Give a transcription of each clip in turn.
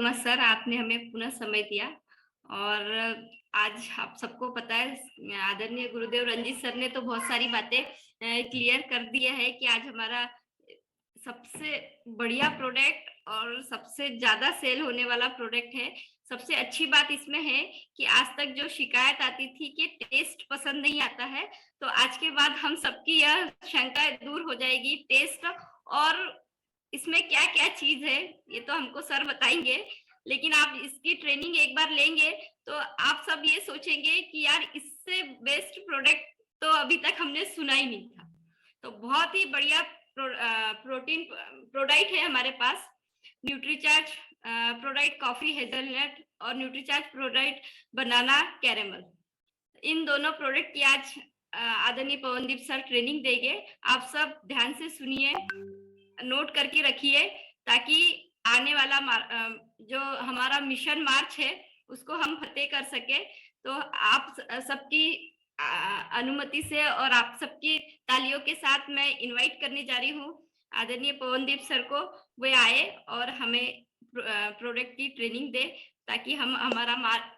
Much sir, आपने हमें पुनः समय दिया। और आज आप सबको पता है आदरणीय गुरुदेव रंजीत सर ने तो बहुत सारी बातें क्लियर कर दिया है कि आज हमारा सबसे बढ़िया प्रोडक्ट और सबसे ज़्यादा सेल होने वाला प्रोडक्ट है। सबसे अच्छी बात इसमें है कि आज तक जो शिकायत आती थी कि टेस्ट पसंद नहीं आता है, तो आज के बाद हम सबकी यह शंका दूर हो जाएगी। टेस्ट और इसमें क्या-क्या चीज़ है, ये तो हमको सर बताएँगे, लेकिन आप इसकी ट्रेनिंग एक बार लेंगे, तो आप सब ये सोचेंगे कि यार इससे बेस्ट प्रोडक्ट तो अभी तक हमने सुना ही नहीं था। तो बहुत ही बढ़िया प्रोटीन प्रोडाइट है हमारे पास। न्यूट्रीचार्ज प्रोडाइट कॉफ़ी हेज़लनट और न्यूट्रीचार्ज प्रोडाइट बनाना कैरेमल। इन दोनों प्रोडक्ट की आज आदरणीय पवनदीप सर ट्रेनिंग देंगे। आप सब ध्यान से सुनिए, नोट करके रखिए, ताकि आने वाला जो हमारा मिशन मार्च है उसको हम फतेह कर सके। तो आप सबकी अनुमति से और आप सबकी तालियों के साथ मैं इनवाइट करने जा रही हूँ आदरणीय पवनदीप सर को। वे आए और हमें प्रोडक्ट की ट्रेनिंग दे, ताकि हम हमारा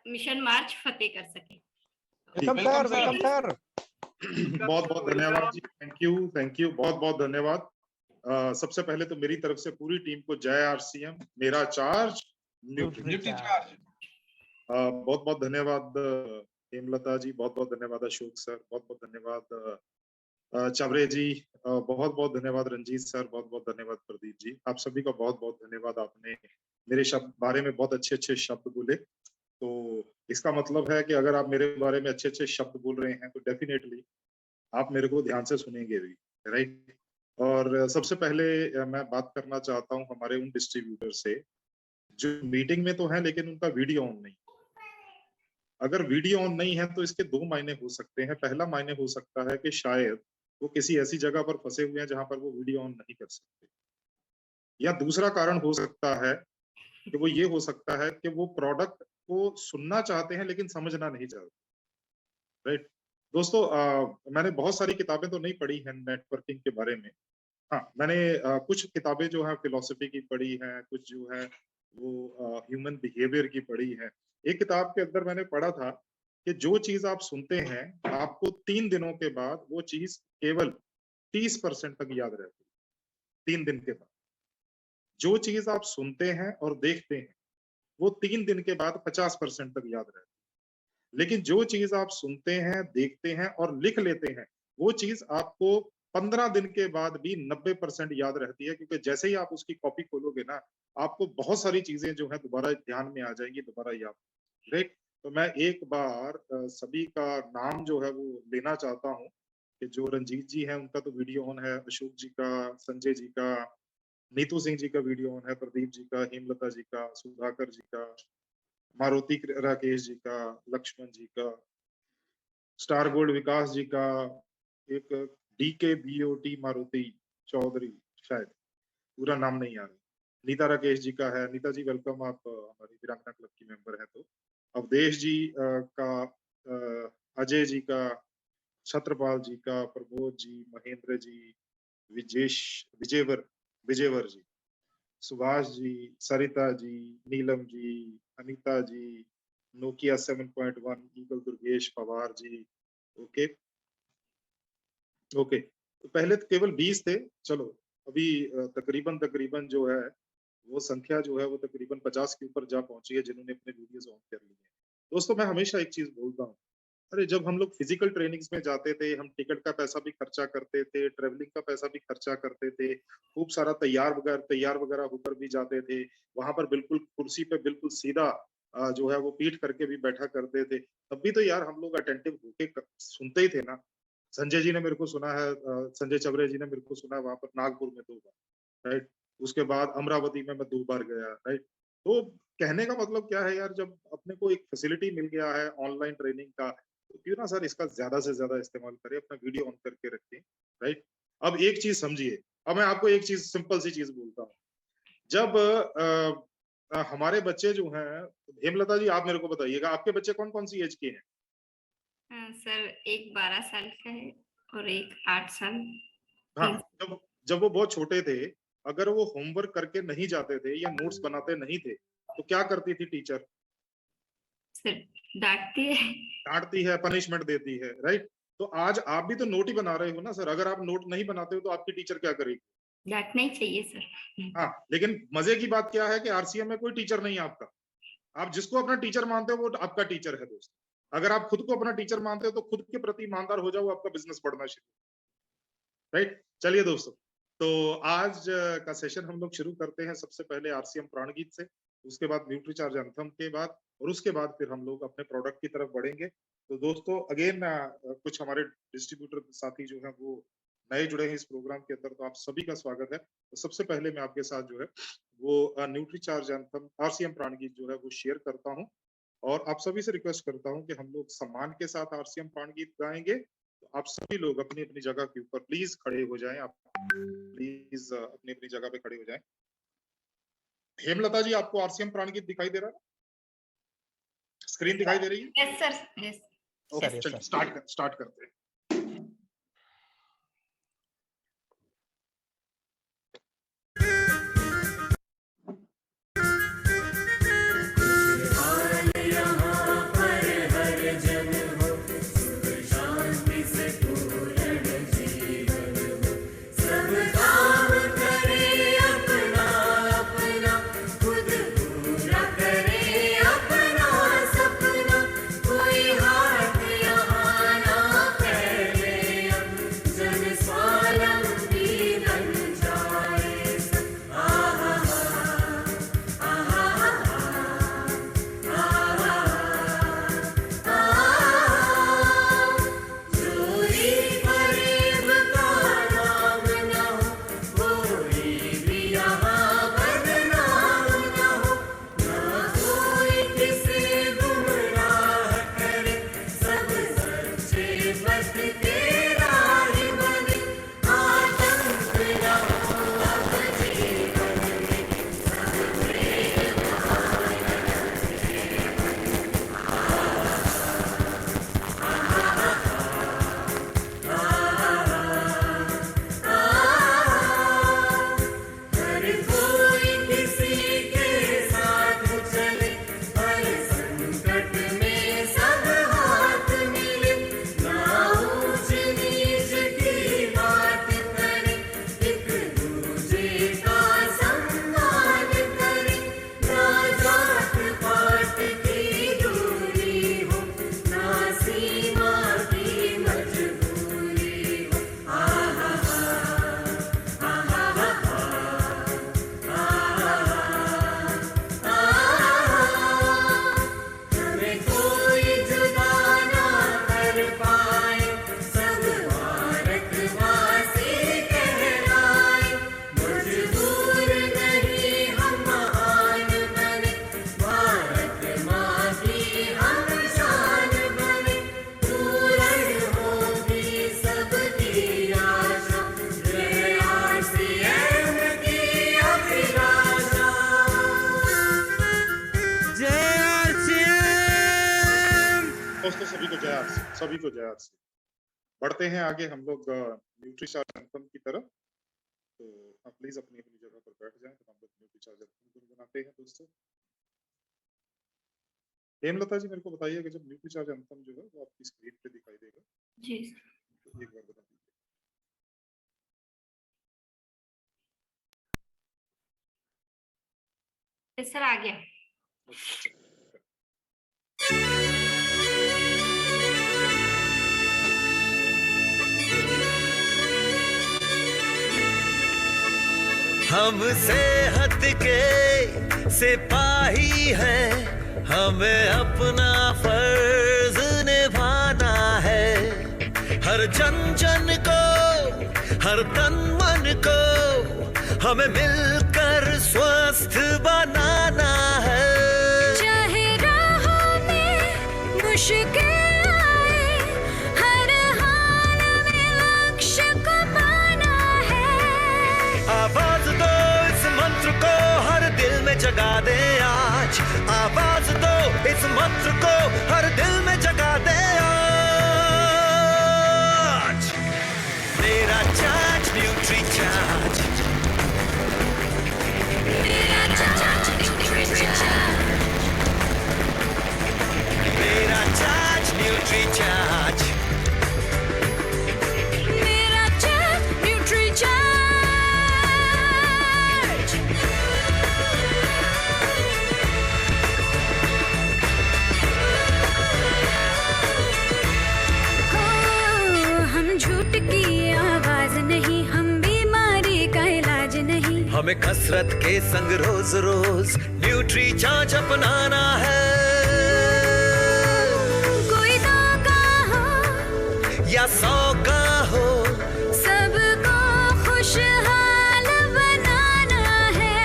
मिशन मार्च फतेह कर सके। Welcome sir. बहुत बहुत धन्यवाद जी। थैंक यू बहुत बहुत धन्यवाद। सबसे पहले तो मेरी तरफ से पूरी टीम को जय आरसीएम, मेरा चार्ज न्यूट्री चार्ज। बहुत बहुत धन्यवाद हेमलता जी, बहुत बहुत धन्यवाद अशोक सर, बहुत बहुत धन्यवाद चावरे जी, बहुत बहुत धन्यवाद रंजीत सर, बहुत बहुत धन्यवाद प्रदीप जी। आप सभी का बहुत बहुत धन्यवाद। आपने मेरे बारे में बहुत अच्छे अच्छे शब्द बोले, तो इसका मतलब है कि अगर आप मेरे बारे में अच्छे अच्छे शब्द बोल रहे हैं तो डेफिनेटली आप मेरे को ध्यान से सुनेंगे भी, राइट। और सबसे पहले मैं बात करना चाहता हूं हमारे उन डिस्ट्रीब्यूटर से जो मीटिंग में तो है लेकिन उनका वीडियो ऑन नहीं। अगर वीडियो ऑन नहीं है तो इसके दो मायने हो सकते हैं। पहला मायने हो सकता है कि शायद वो किसी ऐसी जगह पर फंसे हुए हैं जहां पर वो वीडियो ऑन नहीं कर सकते, या दूसरा कारण हो सकता है कि वो ये हो सकता है कि वो प्रोडक्ट को सुनना चाहते हैं लेकिन समझना नहीं चाहते, राइट। दोस्तों, मैंने बहुत सारी किताबें तो नहीं पढ़ी हैं नेटवर्किंग के बारे में। हाँ, मैंने कुछ किताबें जो है फिलोसफी की पढ़ी हैं, कुछ जो है वो ह्यूमन बिहेवियर की पढ़ी है। एक किताब के अंदर मैंने पढ़ा था कि जो चीज आप सुनते हैं आपको 3 दिनों के बाद वो चीज केवल 30% तक याद रहती है। 3 दिन के बाद जो चीज आप सुनते हैं और देखते हैं वो 3 दिन के बाद 50% तक याद रहती है। लेकिन जो चीज आप सुनते हैं, देखते हैं और लिख लेते हैं, वो चीज आपको 15 दिन के बाद भी 90% याद रहती है, क्योंकि जैसे ही आप उसकी कॉपी खोलोगे ना, आपको बहुत सारी चीजें जो है दोबारा ध्यान में आ जाएंगी, दोबारा याद। राइट। तो मैं एक बार सभी का नाम जो है वो लेना चाहता हूँ कि जो रंजीत जी हैं उनका तो वीडियो ऑन है, अशोक जी का, संजय जी का, नीतू सिंह जी का वीडियो ऑन है, प्रदीप जी का, हेमलता जी का, सुधाकर जी का, मारुति राकेश जी का, लक्ष्मण जी का, स्टार गोल्ड विकास जी का, एक DKBOT मारुति चौधरी, शायद पूरा नाम नहीं आ रहा, नीता राकेश जी का है। नीता जी वेलकम, आप हमारी वीरांगना क्लब की मेंबर है। तो अवधेश जी का, अजय जी का, छत्रपाल जी का, प्रमोद जी, महेंद्र जी, विजयवर जी, सुभाष जी, सरिता जी, नीलम जी, अनीता जी, Nokia 7.1, eagle Durgesh Pawar ji. Okay okay, तो पहले तो केवल 20 थे, चलो अभी तकरीबन तकरीबन जो है वो संख्या जो है वो तकरीबन 50 के ऊपर जा पहुंची है जिन्होंने अपने वीडियोस ऑन कर लिए हैं। दोस्तों, मैं हमेशा एक चीज बोलता हूँ, अरे जब हम लोग फिजिकल ट्रेनिंग्स में जाते थे, हम टिकट का पैसा भी खर्चा करते थे, ट्रेवलिंग का पैसा भी खर्चा करते थे, खूब सारा तैयार वगैरह होकर भी जाते थे। वहां पर बिल्कुल कुर्सी पे बिल्कुल सीधा जो है वो पीठ करके भी बैठा करते थे। तब भी तो यार हम लोग अटेंटिव होके सुनते ही थे ना। संजय जी ने मेरे को सुना है, संजय चवरे जी ने मेरे को सुना है वहां पर नागपुर में 2 बार, राइट। उसके बाद अमरावती में मैं 2 बार गया, राइट। तो कहने का मतलब क्या है यार, जब अपने को एक फैसिलिटी मिल गया है ऑनलाइन ट्रेनिंग का, तो क्यों ना सर इसका ज्यादा से ज्यादा इस्तेमाल करें, अपना वीडियो ऑन करके रखें, राइट। अब एक चीज समझिए, अब मैं आपको एक चीज, सिंपल सी चीज बोलता हूँ। जब हमारे बच्चे जो हैं, हेमलता जी आप मेरे को बताइएगा, आपके बच्चे कौन कौन सी एज के हैं? सर एक 12 साल का है और एक 8 साल। हाँ, जब वो बहुत छोटे थे, अगर वो होमवर्क करके नहीं जाते थे या नोट्स बनाते नहीं थे, तो क्या करती थी टीचर? सर डांटती है, पनिशमेंट देती है, राइट? तो आज आप भी तो नोट ही बना रहे हो ना सर। अगर आप नोट नहीं बनाते हो तो आपकी टीचर क्या करेगी? डांटना ही चाहिए सर। हाँ, लेकिन मजे की बात क्या है कि आरसीएम में कोई टीचर नहीं है आपका। आप जिसको अपना टीचर मानते हो वो आपका टीचर है दोस्त। अगर आप खुद को अपना टीचर मानते हो तो खुद के प्रति ईमानदार हो जाओ, आपका बिजनेस बढ़ना शुरू। राइट, चलिए दोस्तों, तो आज का सेशन हम लोग शुरू करते हैं सबसे पहले आरसीएम प्राणगीत से, उसके बाद न्यूट्रीचार्ज एंथम के बाद, और उसके बाद फिर हम लोग अपने प्रोडक्ट की तरफ बढ़ेंगे। तो दोस्तों अगेन कुछ हमारे डिस्ट्रीब्यूटर साथी जो है वो नए जुड़े हैं इस प्रोग्राम के अंदर, तो आप सभी का स्वागत है। तो सबसे पहले मैं आपके साथ जो है वो न्यूट्रीचार्ज एंथम आरसीएम प्राणगीत जो है वो शेयर करता हूं, और आप सभी से रिक्वेस्ट करता हूं कि हम लोग सम्मान के साथ आरसीएम प्राणगीत गाएंगे। तो आप सभी लोग अपनी अपनी जगह के ऊपर प्लीज खड़े हो जाएं। आप प्लीज अपनी अपनी जगह पे खड़े हो जाएं। हेमलता जी, आपको आरसीएम प्राणगीत दिखाई दे रहा है? स्क्रीन दिखाई दे रही है? Yes sir, yes. ओके, चलिए स्टार्ट करते हैं। सभी को जय आरसी। बढ़ते हैं आगे हम लोग न्यूट्रीचार्ज एंथम की तरफ। तो आप प्लीज अपनी अपनी जगह पर बैठ जाएं, तो हम लोग न्यूट्रीचार्ज एंथम बनाते हैं दोस्तों। हेमलता जी, मेरे को बताइए कि जब न्यूट्रीचार्ज एंथम जो है वो आपकी स्क्रीन पे दिखाई देगा जी, तो एक बार बता दीजिए। सर आ गया। हम सेहत के सिपाही हैं, हमें अपना फर्ज निभाना है। हर जन जन को, हर तन मन को हमें मिलकर स्वस्थ बनाना है। चाहे राहों में मुश्किल आए, हर हाल में लक्ष्य को पाना है। आवाज दो इस मंत्र को, हर दिल में जगा दे आज। आवाज दो इस मंत्र को, हर दिल में जगा दे आज। मेरा चार्ज न्यूट्री चार्ज, मेरा charge nutri charge. Nutri charge. मेरा चार्ज न्यूट्री चार्ज। हो, हम झूठ की आवाज नहीं, हम बीमारी का इलाज नहीं। हमें कसरत के संग रोज रोज न्यूट्री चार्ज अपनाना है। कोई 2 का हो या 100 का हो, सबको खुशहाल बनाना है।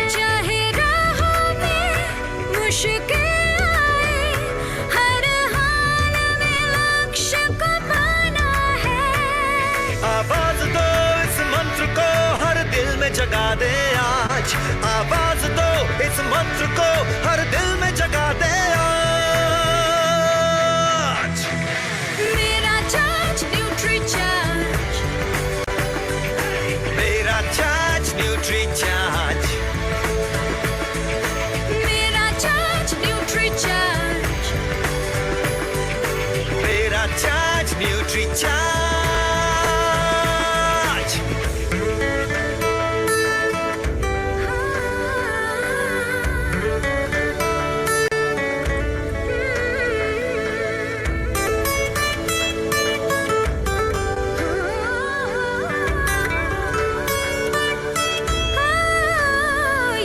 चाहे राहों में मुश्किल आए, हर हाल में लक्ष्य को पाना है। आवाज दो इस मंत्र को हर दिल में जगा दे आज। आवाज दो इस मंत्र को हर दिल में जगा दे आज। मेरा चार्ज न्यूट्री चार्ज। मेरा चार्ज न्यूट्री चार्ज। मेरा चार्ज न्यूट्री चार्ज। मेरा चार्ज न्यूट्री चार्ज।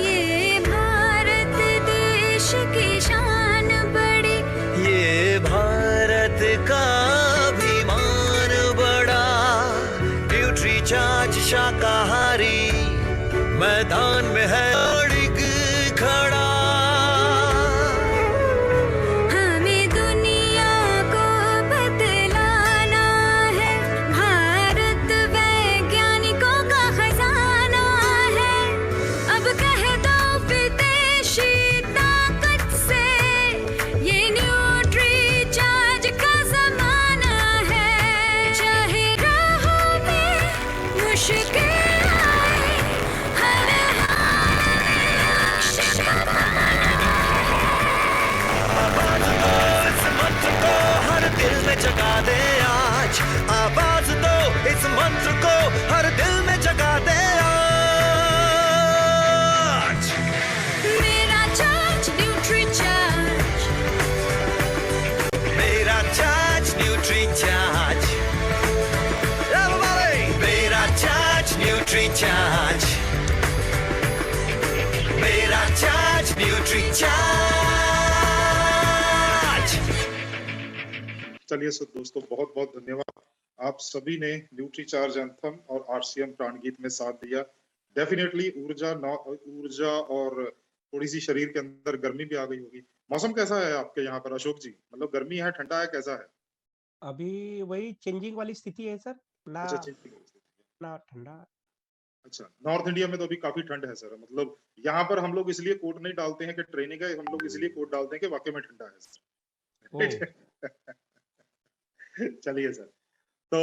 ये भारत देश की शान बड़ी, ये भारत का अभिमान बड़ा। न्यूट्री चार्ज शाकाहारी मैदान में है अड़िग खड़ा। हमें दुनिया को बतलाना है, भारत वैज्ञानिकों का खजाना है। अब कह दो विदेशी ताकत से, ये न्यूट्री चार्ज का जमाना है। चाहे राहों में मुश्किल आए, हर हाल में लक्ष्य को पाना इस मंत्र को हर दिल में जगा दे आज। आवाज दो इस मंत्र को हर दिल में जगा दे आज। मेरा चार्ज न्यूट्री चार्ज। मेरा चार्ज न्यूट्री चार्ज। Everybody! मेरा चार्ज न्यूट्री चार्ज। मेरा चार्ज न्यूट्री चार्ज। चलिए सो दोस्तों, बहुत बहुत धन्यवाद। आप सभी ने न्यूट्री चार्ज एंथम और आरसीएम प्राण गीत में साथ दिया। डेफिनेटली ऊर्जा और थोड़ी सी शरीर के अंदर गर्मी भी आ गई होगी। मौसम कैसा है आपके यहाँ पर अशोक जी? मतलब गर्मी है, ठंडा है, कैसा है? अभी वही चेंजिंग वाली स्थिति है सर, ना अच्छा ठीक है। ना ठंडा। अच्छा, नॉर्थ इंडिया में तो अभी काफी ठंड है सर। मतलब यहाँ पर हम लोग इसलिए कोट नहीं डालते हैं कि ट्रेनिंग है, हम लोग इसलिए कोट डालते हैं कि वाकई में ठंडा है सर। चलिए सर, तो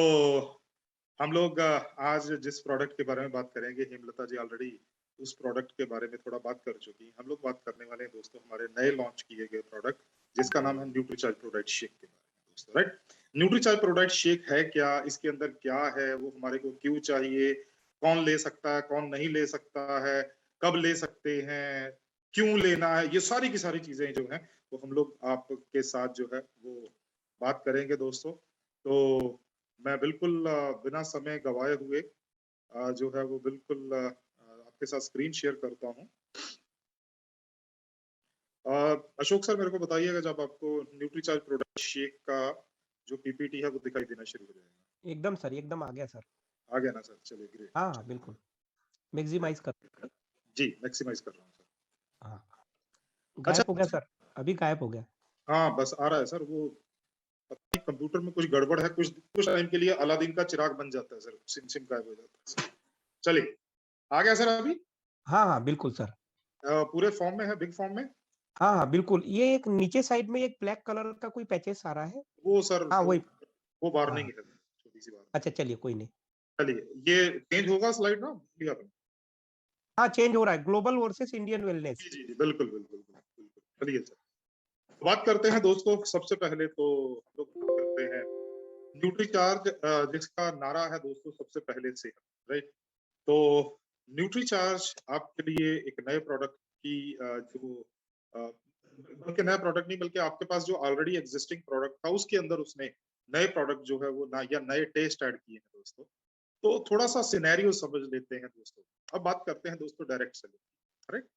हम लोग आज जिस प्रोडक्ट के बारे में बात करेंगे, हेमलता जी ऑलरेडी उस प्रोडक्ट के बारे में थोड़ा बात कर चुकी हैं। हम लोग बात करने वाले हैं दोस्तों हमारे नए लॉन्च किए गए प्रोडक्ट, जिसका नाम है न्यूट्रीचार्ज प्रोडक्ट शेक के बारे में दोस्तों, राइट? न्यूट्रीचार्ज प्रोडक्ट शेक है क्या, इसके अंदर क्या है, वो हमारे को क्यों चाहिए, कौन ले सकता है, कौन नहीं ले सकता है, कब ले सकते हैं, क्यों लेना है, ये सारी की सारी चीजें जो हैं वो हम लोग आपके साथ जो है वो बात करेंगे दोस्तों। तो मैं बिल्कुल बिना समय गवाए हुए जो है वो बिल्कुल आपके साथ स्क्रीन शेयर करता हूँ। अशोक सर मेरे को बताइएगा जब आपको न्यूट्रीचार्ज प्रोडक्ट शेक का जो पीपीटी है वो दिखाई देना शुरू हो जाएगा। एकदम सर, एकदम आ गया सर। आ गया ना सर? चलिए ग्रेट। हाँ बिल्कुल, मैक्सिमाइज कर। जी मैक्सिमाइज कर रहा हूँ सर। हाँ, गायब हो गया सर, अभी गायब हो गया। हाँ बस आ रहा है सर। वो कंप्यूटर में कुछ गड़बड़ है, कुछ टाइम के लिए अलादीन का चिराग बन जाता है सर, सिम सिम गायब हो जाता है। चलिए आ गया सर अभी? हाँ हाँ बिल्कुल सर, पूरे फॉर्म में है, बिग फॉर्म में? हाँ हाँ बिल्कुल। ये एक नीचे साइड में एक ब्लैक कलर का कोई पैचेस आ रहा है वो सर हाँ वही। वो वार्निंग है, छोटी सी बात। अच्छा चलिए कोई नहीं। चलिए ये चेंज होगा स्लाइड ना, लिया था। हाँ चेंज हो रहा है, ग्लोबल वर्सेस इंडियन वेलनेस। जी जी बिल्कुल बिल्कुल बिल्कुल। चलिए सर बात करते हैं दोस्तों। सबसे पहले तो लोग न्यूट्रीचार्ज जिसका नारा है दोस्तों सबसे पहले से, राइट। तो न्यूट्रीचार्ज आपके लिए एक नए प्रोडक्ट की बल्कि नया प्रोडक्ट नहीं, बल्कि आपके पास जो ऑलरेडी एग्जिस्टिंग प्रोडक्ट था उसके अंदर उसने नए प्रोडक्ट जो है वो या नए टेस्ट ऐड किए हैं दोस्तों। तो थोड़ा सा सिनेरियो समझ लेते हैं दोस्तों। अब बात करते हैं दोस्तों direct selling, right.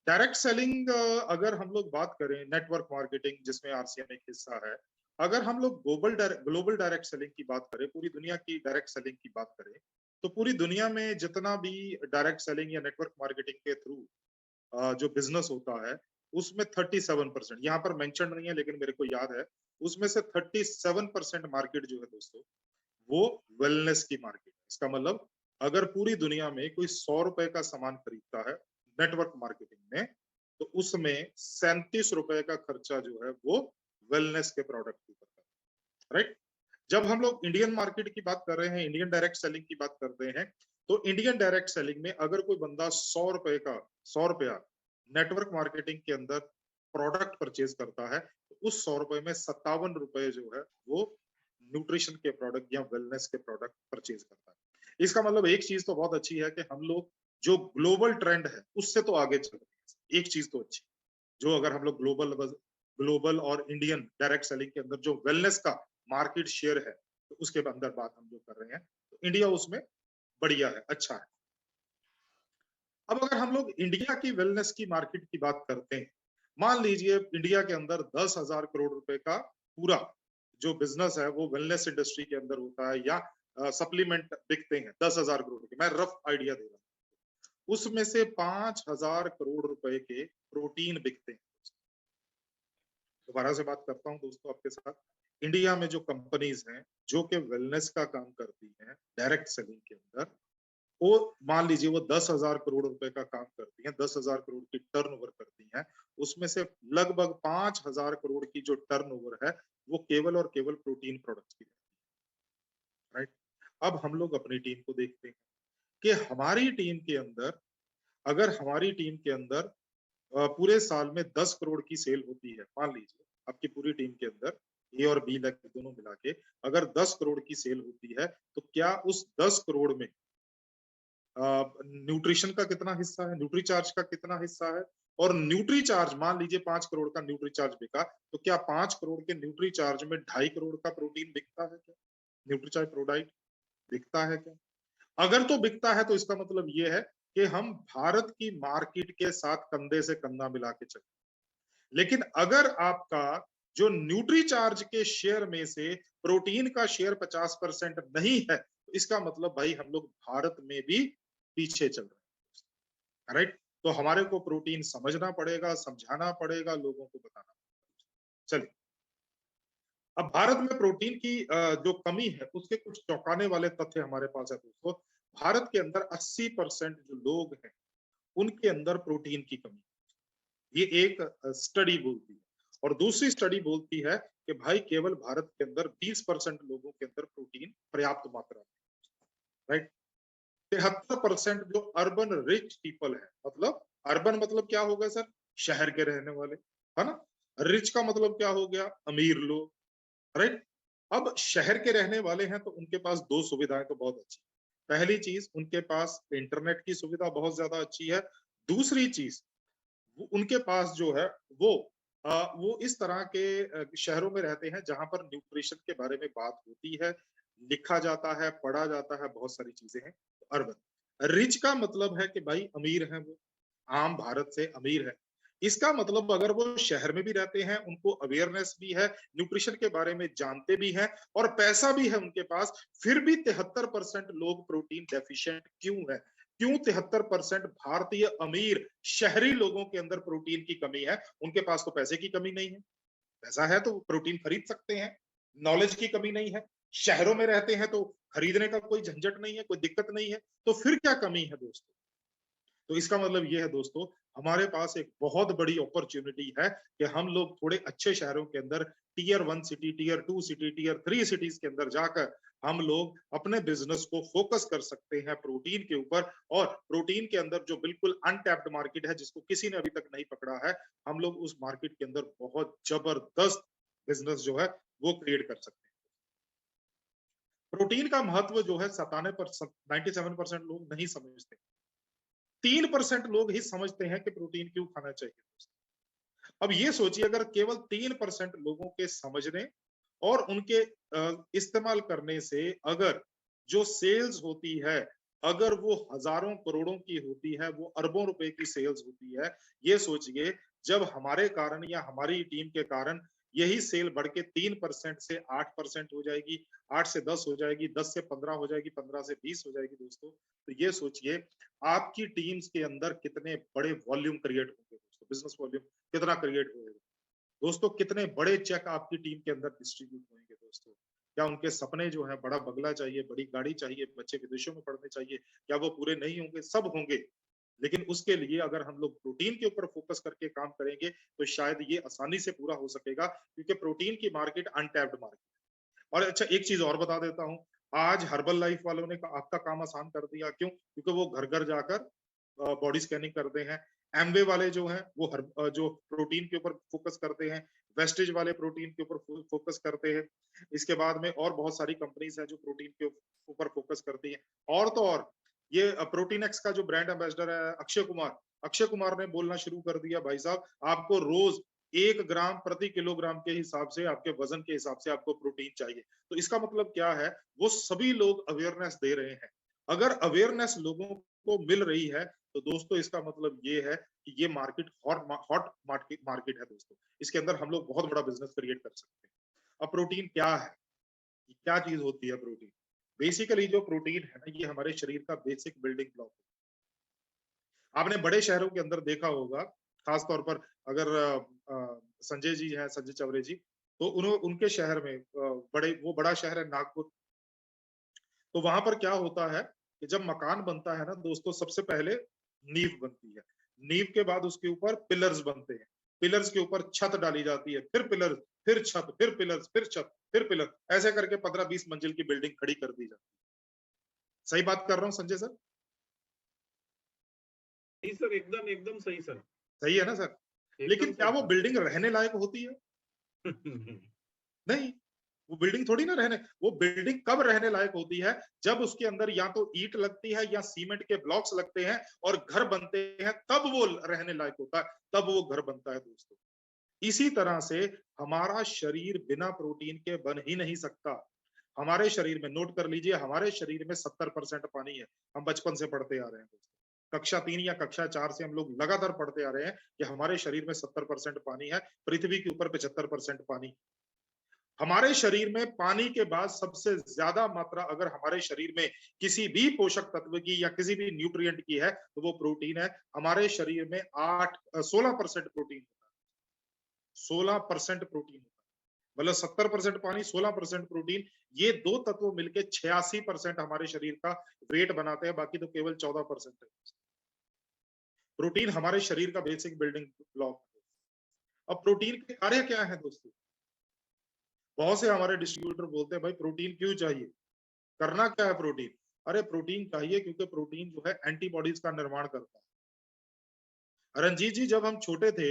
Direct selling अगर हम लोग बात करें, नेटवर्क मार्केटिंग जिसमें आरसीएम एक हिस्सा है, अगर हम लोग ग्लोबल डायरेक्ट सेलिंग की बात करें, पूरी दुनिया की डायरेक्ट सेलिंग की बात करें, तो पूरी दुनिया में जितना भी डायरेक्ट सेलिंग या नेटवर्क मार्केटिंग के थ्रू जो बिजनेस होता है उसमें 37%, यहाँ पर मेंशन नहीं है लेकिन मेरे को याद है, उसमें से 37% मार्केट जो है दोस्तों वो वेलनेस की मार्केट है। इसका मतलब अगर पूरी दुनिया में कोई 100 रुपए का सामान खरीदता है नेटवर्क मार्केटिंग में, तो उसमें 37 रुपए का खर्चा जो है वो वेलनेस के प्रोडक्ट के ऊपर है, राइट। जब हम लोग इंडियन मार्केट की बात कर रहे हैं, इंडियन डायरेक्ट सेलिंग की बात करते हैं, तो इंडियन डायरेक्ट सेलिंग में अगर कोई बंदा 100 रुपया नेटवर्क मार्केटिंग के अंदर प्रोडक्ट परचेज करता है, तो उस 100 रुपए में 57 रुपए जो है वो न्यूट्रिशन के प्रोडक्ट या वेलनेस के प्रोडक्ट परचेज करता है। इसका मतलब एक चीज तो बहुत अच्छी है कि हम लोग जो ग्लोबल ट्रेंड है उससे तो आगे चल रहे हैं। एक चीज तो अच्छी, जो अगर हम लोग ग्लोबल और इंडियन डायरेक्ट सेलिंग के अंदर जो वेलनेस का मार्केट शेयर है, तो उसके अंदर बात हम लोग कर रहे हैं, तो इंडिया उसमें बढ़िया है, अच्छा है। अब अगर हम लोग इंडिया की वेलनेस की मार्केट की बात करते हैं, मान लीजिए इंडिया के अंदर 10,000 करोड़ रुपए का पूरा जो बिजनेस है वो वेलनेस इंडस्ट्री के अंदर होता है, या सप्लीमेंट बिकते हैं 10,000 करोड़ के, मैं रफ आइडिया दे रहा हूँ। उसमें से 5,000 करोड़ रुपए के प्रोटीन बिकते हैं। दोबारा से बात करता हूँ दोस्तों आपके साथ, इंडिया में जो कंपनीज हैं जो कि वेलनेस का काम करती हैं डायरेक्ट सेलिंग के अंदर, वो मान लीजिए वो 10,000 करोड़ रुपए का काम करती हैं, 10,000 करोड़ की टर्नओवर करती हैं, उसमें से लगभग 5,000 करोड़ की जो टर्नओवर है वो केवल और केवल प्रोटीन प्रोडक्ट्स की, राइट। अब हम लोग अपनी टीम को देखते हैं कि हमारी टीम के अंदर, अगर हमारी टीम के अंदर पूरे साल में 10 करोड़ की सेल होती है, मान लीजिए आपकी पूरी टीम के अंदर ए और बी लगे दोनों मिला के अगर 10 करोड़ की सेल होती है, तो क्या उस 10 करोड़ में न्यूट्रिशन का कितना हिस्सा है, न्यूट्री चार्ज का कितना हिस्सा है, और न्यूट्री चार्ज मान लीजिए 5 करोड़ का न्यूट्री चार्ज बिका, तो क्या 5 करोड़ के न्यूट्री चार्ज में 2.5 करोड़ का प्रोटीन बिकता है क्या, न्यूट्री चार्ज प्रोडक्ट बिकता है क्या? अगर तो बिकता है तो इसका मतलब ये है कि हम भारत की मार्केट के साथ कंधे से कंधा मिला के चले। लेकिन अगर आपका जो न्यूट्री चार्ज के शेयर में से प्रोटीन का शेयर 50% नहीं है, तो इसका मतलब भाई हम लोग भारत में भी पीछे चल रहे हैं, राइट। तो हमारे को प्रोटीन समझना पड़ेगा, समझाना पड़ेगा, लोगों को बताना पड़ेगा। चलिए, अब भारत में प्रोटीन की जो कमी है उसके कुछ चौंकाने वाले तथ्य हमारे पास है दोस्तों। भारत के अंदर 80% जो लोग हैं उनके अंदर प्रोटीन की कमी, ये एक स्टडी बोलती है। और दूसरी स्टडी बोलती है कि भाई केवल भारत के अंदर 20% लोगों के अंदर प्रोटीन पर्याप्त मात्रा में, राइट। 73% जो अर्बन रिच पीपल है, मतलब अर्बन मतलब क्या होगा सर, शहर के रहने वाले, है ना। रिच का मतलब क्या हो गया, अमीर लोग, राइट। अब शहर के रहने वाले हैं तो उनके पास दो सुविधाएं तो बहुत अच्छी। पहली चीज, उनके पास इंटरनेट की सुविधा बहुत ज्यादा अच्छी है। दूसरी चीज, उनके पास जो है वो इस तरह के शहरों में रहते हैं जहां पर न्यूट्रिशन के बारे में बात होती है, लिखा जाता है, पढ़ा जाता है, बहुत सारी चीजें हैं। अर्बन रिच का मतलब है कि भाई अमीर हैं, वो आम भारत से अमीर है। इसका मतलब अगर वो शहर में भी रहते हैं, उनको अवेयरनेस भी है, न्यूट्रिशन के बारे में जानते भी हैं और पैसा भी है उनके पास, फिर भी 73% लोग प्रोटीन डेफिशिएंट क्यों है? क्यों 73% भारतीय अमीर शहरी लोगों के अंदर प्रोटीन की कमी है? उनके पास तो पैसे की कमी नहीं है, पैसा है तो प्रोटीन खरीद सकते हैं। नॉलेज की कमी नहीं है, शहरों में रहते हैं तो खरीदने का कोई झंझट नहीं है, कोई दिक्कत नहीं है, तो फिर क्या कमी है दोस्तों? तो इसका मतलब ये है दोस्तों, हमारे पास एक बहुत बड़ी अपॉर्चुनिटी है कि हम लोग थोड़े अच्छे शहरों के अंदर tier 1 city, tier 2 city, tier 3 cities के अंदर जाकर हम लोग अपने बिजनेस को फोकस कर सकते हैं प्रोटीन के ऊपर। और प्रोटीन के अंदर जो बिल्कुल अनटैप्ड मार्केट है, जिसको किसी ने अभी तक नहीं पकड़ा है, हम लोग उस मार्केट के अंदर बहुत जबरदस्त बिजनेस जो है वो क्रिएट कर सकते हैं। प्रोटीन का महत्व जो है 97% लोग नहीं समझते। 3% लोग ही समझते हैं कि प्रोटीन क्यों खाना चाहिए। अब ये सोचिए, अगर केवल 3% लोगों के समझने और उनके इस्तेमाल करने से अगर जो सेल्स होती है, अगर वो हजारों करोड़ों की होती है, वो अरबों रुपए की सेल्स होती है, ये सोचिए जब हमारे कारण या हमारी टीम के कारण यही सेल बढ़ के 3% से 8% हो जाएगी, 8 से 10 हो जाएगी, 10 से 15 हो जाएगी, 15 से 20 हो जाएगी दोस्तों, तो ये सोचिए आपकी टीम्स के अंदर कितने बड़े वॉल्यूम क्रिएट होंगे दोस्तों, बिजनेस वॉल्यूम कितना क्रिएट होगा दोस्तों, कितने बड़े चेक आपकी टीम के अंदर डिस्ट्रीब्यूट होंगे दोस्तों। क्या उनके सपने जो है, बड़ा बंगला चाहिए, बड़ी गाड़ी चाहिए, बच्चे विदेशों में पढ़ने चाहिए, क्या वो पूरे नहीं होंगे? सब होंगे। लेकिन उसके लिए अगर हम लोग प्रोटीन के ऊपर फोकस करके काम करेंगे तो शायद ये आसानी से पूरा हो सकेगा, क्योंकि प्रोटीन की मार्केट अनटैप्ड मार्केट है। और अच्छा, एक चीज और बता देता हूँ, आज हर्बल लाइफ वालों ने आपका काम आसान कर दिया। क्यों? क्योंकि वो घर घर जाकर बॉडी स्कैनिंग करते हैं। एमवे वाले जो हैं वो जो प्रोटीन के ऊपर फोकस करते हैं, वेस्टेज वाले प्रोटीन के ऊपर फोकस करते हैं। इसके बाद में और बहुत सारी कंपनीज हैं जो प्रोटीन के ऊपर फोकस करती हैं। और तो और ये प्रोटीन एक्स का जो ब्रांड एम्बेसडर है अक्षय कुमार ने बोलना शुरू कर दिया, भाई साहब आपको रोज 1 ग्राम प्रति किलोग्राम के हिसाब से, आपके वजन के हिसाब से आपको प्रोटीन चाहिए। तो इसका मतलब क्या है? वो सभी लोग अवेयरनेस दे रहे हैं। अगर अवेयरनेस लोगों को मिल रही है तो दोस्तों इसका मतलब ये है कि ये मार्केट हॉट मार्केट है दोस्तों। इसके अंदर हम लोग बहुत बड़ा बिजनेस क्रिएट कर सकते हैं। अब प्रोटीन क्या है, क्या चीज होती है प्रोटीन? बेसिकली जो प्रोटीन है ना, ये हमारे शरीर का बेसिक बिल्डिंग ब्लॉक है। आपने बड़े शहरों के अंदर देखा होगा, खास तौर पर अगर संजय जी हैं, संजय चवरे जी, तो उनके शहर में वो बड़ा शहर है नागपुर। तो वहां पर क्या होता है कि जब मकान बनता है ना दोस्तों, सबसे पहले नींव बनती है, नींव के बाद उसके ऊपर पिलर्स बनते हैं, पिलर्स के ऊपर छत डाली जाती है, फिर पिलर, फिर छत, फिर पिलर्स, फिर छत, फिर पिलर, ऐसे करके 15-20 मंजिल की बिल्डिंग खड़ी कर दी जाती है। सही बात कर रहा हूँ संजय सर? सही सर, एकदम एकदम सही सर। सही है ना सर? लेकिन क्या वो बिल्डिंग रहने लायक होती है? नहीं, वो बिल्डिंग थोड़ी ना वो बिल्डिंग कब रहने लायक होती है? जब उसके अंदर या तो ईंट लगती है या सीमेंट के ब्लॉक्स लगते हैं और घर बनते हैं, तब वो रहने लायक होता है, तब वो घर बनता है दोस्तों। इसी तरह से हमारा शरीर बिना प्रोटीन के बन ही नहीं सकता। हमारे शरीर में, नोट कर लीजिए, हमारे शरीर में 70% पानी है। हम बचपन से पढ़ते आ रहे हैं दोस्तों, कक्षा 3 या कक्षा 4 से हम लोग लगातार पढ़ते आ रहे हैं कि हमारे शरीर में 70% पानी है, पृथ्वी के ऊपर 75% पानी। हमारे शरीर में पानी के बाद सबसे ज्यादा मात्रा अगर हमारे शरीर में किसी भी पोषक तत्व की या किसी भी न्यूट्रिएंट की है तो वो प्रोटीन है। हमारे शरीर में 16% प्रोटीन होता है, 16% प्रोटीन होता है, मतलब 70% पानी, 16% प्रोटीन। ये दो तत्व मिलके 86% हमारे शरीर का वेट बनाते हैं, बाकी तो केवल 14% है। प्रोटीन हमारे शरीर का बेसिक बिल्डिंग ब्लॉक है। अब प्रोटीन के कार्य क्या है दोस्तों? बहुत से हमारे डिस्ट्रीब्यूटर बोलते हैं भाई प्रोटीन क्यों चाहिए, करना क्या है प्रोटीन? अरे प्रोटीन चाहिए क्योंकि प्रोटीन जो है एंटीबॉडीज का निर्माण करता है। रंजीत जी, जब हम छोटे थे,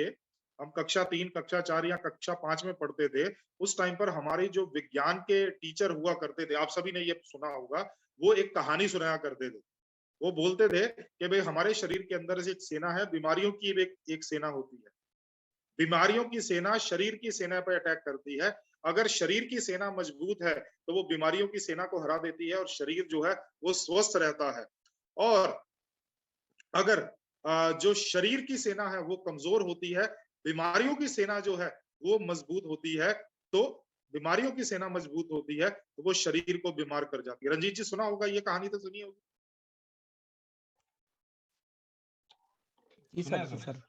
हम कक्षा 3, कक्षा 4 या कक्षा 5 में पढ़ते थे, उस टाइम पर हमारी जो विज्ञान के टीचर हुआ करते थे, आप सभी ने ये सुना होगा, वो एक कहानी सुनाया करते थे। वो बोलते थे कि भाई हमारे शरीर के अंदर से एक सेना है, बीमारियों की एक सेना होती है। बीमारियों की सेना शरीर की सेना पर अटैक करती है। अगर शरीर की सेना मजबूत है तो वो बीमारियों की सेना को हरा देती है और शरीर जो है वो स्वस्थ रहता है। और अगर जो शरीर की सेना है वो कमजोर होती है, बीमारियों की सेना जो है वो मजबूत होती है, तो बीमारियों की सेना मजबूत होती है तो वो शरीर को बीमार कर जाती है। रंजीत जी, सुना होगा ये कहानी, तो सुनी होगी। जी सर,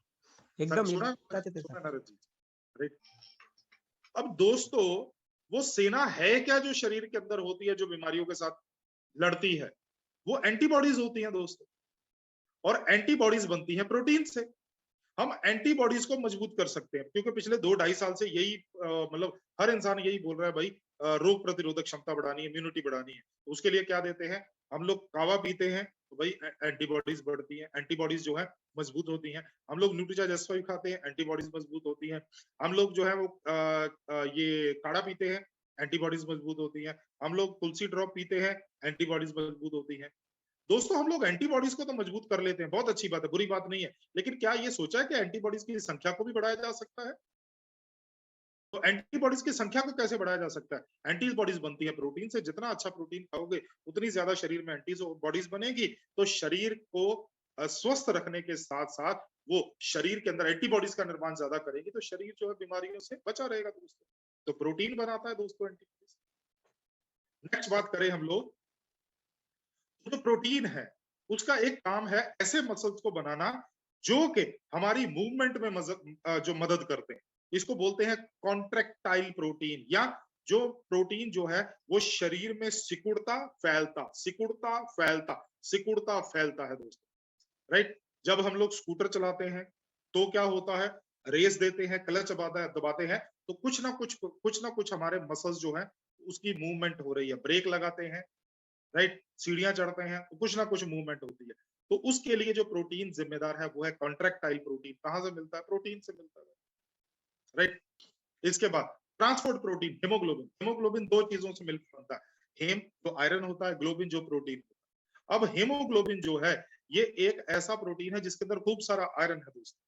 एकदम सुना बताते थे सुना सर। ना रंजीत? अब दोस्तों वो सेना है क्या जो शरीर के अंदर होती है, जो बीमारियों के साथ लड़ती है? वो एंटीबॉडीज होती हैं दोस्तों, और एंटीबॉडीज बनती हैं प्रोटीन से। हम एंटीबॉडीज को मजबूत कर सकते हैं, क्योंकि पिछले 2-2.5 साल से यही मतलब हर इंसान यही बोल रहा है भाई रोग प्रतिरोधक क्षमता बढ़ानी है, इम्यूनिटी बढ़ानी है। तो उसके लिए क्या देते हैं हम लोग? कावा पीते हैं तो भाई एंटीबॉडीज बढ़ती हैं, एंटीबॉडीज जो है मजबूत होती हैं। हम लोग न्यूट्रीचार्ज S5 खाते हैं, एंटीबॉडीज मजबूत होती हैं। हम लोग जो है वो ये काढ़ा पीते हैं एंटीबॉडीज मजबूत होती हैं। हम लोग तुलसी ड्रॉप पीते हैं, एंटीबॉडीज मजबूत होती हैं। दोस्तों हम लोग एंटीबॉडीज को तो मजबूत कर लेते हैं, बहुत अच्छी बात है, बुरी बात नहीं है, लेकिन क्या ये सोचा है कि एंटीबॉडीज की संख्या को भी बढ़ाया जा सकता है? तो एंटीबॉडीज की संख्या को कैसे बढ़ाया जा सकता है? एंटीबॉडीज बनती है प्रोटीन से, जितना अच्छा प्रोटीन खाओगे उतनी ज्यादा शरीर में एंटीबॉडीज बनेगी, तो शरीर को स्वस्थ रखने के साथ साथ वो शरीर के अंदर एंटीबॉडीज का निर्माण ज्यादा करेंगे, तो शरीर जो है बीमारियों से बचा रहेगा दोस्तों। तो प्रोटीन बनाता है दोस्तों एंटीबॉडीज। नेक्स्ट बात करें हम लोग, जो प्रोटीन है उसका एक काम है ऐसे मसल्स को बनाना जो कि हमारी मूवमेंट में जो मदद करते हैं। इसको बोलते हैं कॉन्ट्रैक्टाइल प्रोटीन, या जो प्रोटीन जो है वो शरीर में सिकुड़ता फैलता सिकुड़ता फैलता सिकुड़ता फैलता है दोस्तों। राइट, जब हम लोग स्कूटर चलाते हैं तो क्या होता है, रेस देते हैं, क्लच दबाते हैं, तो कुछ ना कुछ हमारे मसल्स जो है उसकी मूवमेंट हो रही है। ब्रेक लगाते हैं, राइट, सीढ़ियां चढ़ते हैं, तो कुछ ना कुछ मूवमेंट होती है। तो उसके लिए जो प्रोटीन जिम्मेदार है वो है कॉन्ट्रैक्टाइल प्रोटीन। कहां से मिलता है? प्रोटीन से मिलता है, राइट। इसके बाद ट्रांसपोर्ट प्रोटीन, हीमोग्लोबिन। हीमोग्लोबिन दो चीजों से मिलकर बनता है, हेम जो आयरन होता है, ग्लोबिन जो प्रोटीन होता है। अब हीमोग्लोबिन जो है ये एक ऐसा प्रोटीन है जिसके अंदर खूब सारा आयरन है दोस्तों।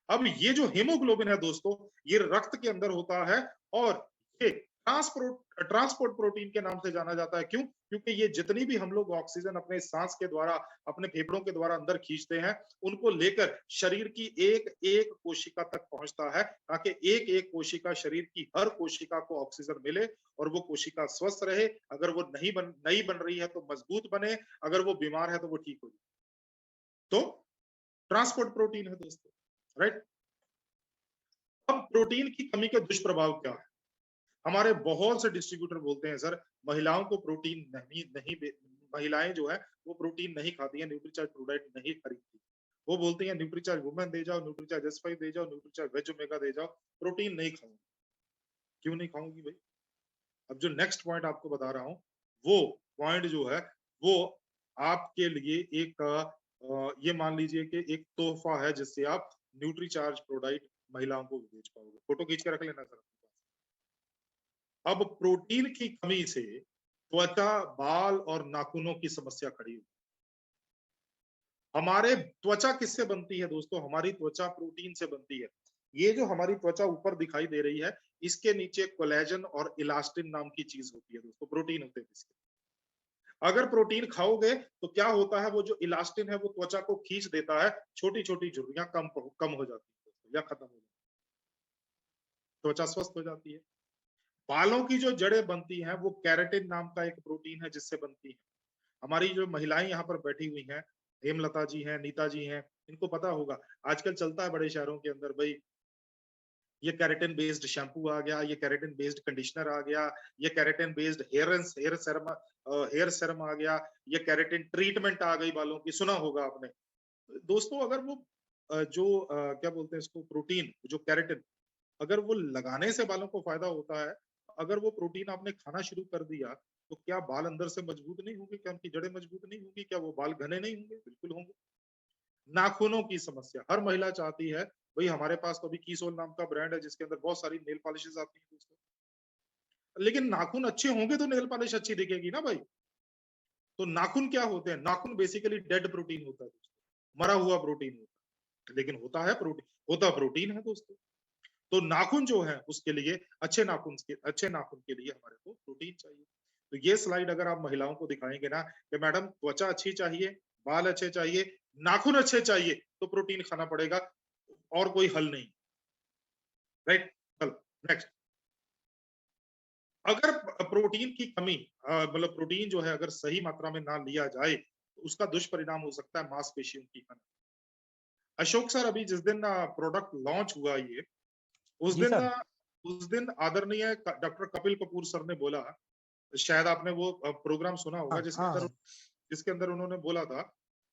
अब ये जो हीमोग्लोबिन है दोस्तों, ये रक्त के अंदर होता है, और ये ट्रांसपोर्ट प्रोटीन के नाम से जाना जाता है। क्यों? क्योंकि ये जितनी भी हम लोग ऑक्सीजन अपने सांस के द्वारा, अपने फेफड़ों के द्वारा अंदर खींचते हैं, उनको लेकर शरीर की एक एक कोशिका तक पहुंचता है, ताकि एक एक कोशिका, शरीर की हर कोशिका को ऑक्सीजन मिले और वो कोशिका स्वस्थ रहे। अगर वो नई बन रही है तो मजबूत बने, अगर वो बीमार है तो वो ठीक हो जाए। तो ट्रांसपोर्ट प्रोटीन है दोस्तों, राइट। अब प्रोटीन की कमी के दुष्प्रभाव क्या है? हमारे बहुत से डिस्ट्रीब्यूटर बोलते हैं सर महिलाओं को प्रोटीन नहीं महिलाएं जो है वो प्रोटीन नहीं खाती है, न्यूट्रीचार्ज प्रोडक्ट नहीं खरीदती। वो बोलती हैं न्यूट्रीचार्ज वुमेन दे जाओ, न्यूट्रीचार्ज S5 दे जाओ, न्यूट्रीचार्ज वेज ओमेगा दे जाओ, प्रोटीन नहीं खाऊंगी। क्यों नहीं खाऊंगी भाई? अब जो नेक्स्ट पॉइंट आपको बता रहा हूं, वो पॉइंट जो है वो आपके लिए एक ये मान लीजिए कि एक तोहफा है जिससे आप न्यूट्रीचार्ज प्रोडक्ट महिलाओं को बेच पाओगे। फोटो खींच के रख लेना सर। अब प्रोटीन की कमी से त्वचा, बाल और नाखूनों की समस्या खड़ी हुई। हमारे त्वचा किससे बनती है दोस्तों? हमारी त्वचा प्रोटीन से बनती है। ये जो हमारी त्वचा ऊपर दिखाई दे रही है, इसके नीचे कोलेजन और इलास्टिन नाम की चीज होती है दोस्तों, प्रोटीन होते हैं इसके। अगर प्रोटीन खाओगे तो क्या होता है, वो जो इलास्टिन है वो त्वचा को खींच देता है, छोटी छोटी झुर्रियां कम हो जाती है या खत्म हो जाती है, त्वचा स्वस्थ हो जाती है। बालों की जो जड़ें बनती हैं वो केराटिन नाम का एक प्रोटीन है जिससे बनती है। हमारी जो महिलाएं यहाँ पर बैठी हुई हैं, हेमलता जी हैं, नीता जी हैं, इनको पता होगा आजकल चलता है बड़े शहरों के अंदर भाई, ये केराटिन बेस्ड शैम्पू आ गया, ये केराटिन बेस्ड कंडीशनर आ गया, ये केराटिन बेस्ड हेयर सेरम आ गया, ये केराटिन ट्रीटमेंट आ गई बालों की, सुना होगा आपने दोस्तों। अगर वो क्या बोलते हैं इसको, प्रोटीन जो केराटिन, अगर वो लगाने से बालों को फायदा होता है, अगर वो प्रोटीन आपने खाना शुरू कर दिया तो क्या बाल अंदर से मजबूत नहीं होंगे? क्या उनकी जड़ें मजबूत नहीं होंगी? क्या वो बाल घने नहीं होंगे? बिल्कुल होंगे। नाखूनों की समस्या हर महिला चाहती है भाई, हमारे पास तो अभी कीसोल नाम का ब्रांड है जिसके अंदर बहुत सारी नेल पॉलिशेस आती हैं दोस्तों, लेकिन नाखून अच्छे होंगे तो नेल पॉलिश अच्छी दिखेगी ना भाई। तो नाखून क्या होते हैं? नाखून बेसिकली डेड प्रोटीन होता है दोस्तों, मरा हुआ प्रोटीन होता है, लेकिन होता है प्रोटीन है दोस्तों। तो नाखून जो है उसके लिए, अच्छे नाखून के लिए हमारे को प्रोटीन चाहिए। तो ये स्लाइड अगर आप महिलाओं को दिखाएंगे ना कि मैडम त्वचा अच्छी चाहिए, बाल अच्छे चाहिए, नाखून अच्छे चाहिए, तो प्रोटीन खाना पड़ेगा, और कोई हल नहीं, राइट। चलो नेक्स्ट, अगर प्रोटीन की कमी, मतलब प्रोटीन जो है अगर सही मात्रा में ना लिया जाए तो उसका दुष्परिणाम हो सकता है मांसपेशियों की कमी। अशोक सर, अभी जिस दिन प्रोडक्ट लॉन्च हुआ ये, उस दिन आदरणीय डॉक्टर कपिल कपूर सर ने बोला, शायद आपने वो प्रोग्राम सुना होगा, जिसके अंदर उन्होंने बोला था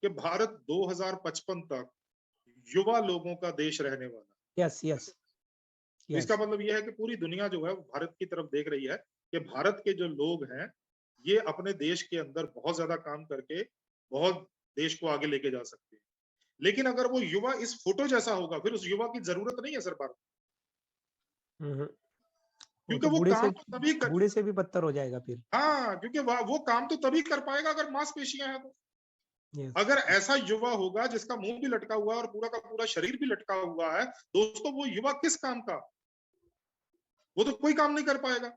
कि भारत 2055 तक युवा लोगों का देश रहने वाला। यस। इसका मतलब यह है कि पूरी दुनिया जो है भारत की तरफ देख रही है कि भारत के जो लोग हैं ये अपने देश के अंदर बहुत ज्यादा काम करके बहुत देश को आगे लेके जा सकते हैं। लेकिन अगर वो युवा इस फोटो जैसा होगा, फिर उस युवा की जरूरत नहीं है सर भारत। वो क्योंकि तो वो काम तो तभी कर, बूढ़े से भी बदतर हो जाएगा फिर। हाँ, क्योंकि वो काम तो तभी कर पाएगा अगर मांसपेशियां हैं तो। यस, अगर ऐसा युवा होगा जिसका मुंह भी लटका हुआ है और पूरा का पूरा शरीर भी लटका हुआ है, दोस्तों वो युवा किस काम का? वो तो कोई काम नहीं कर पाएगा।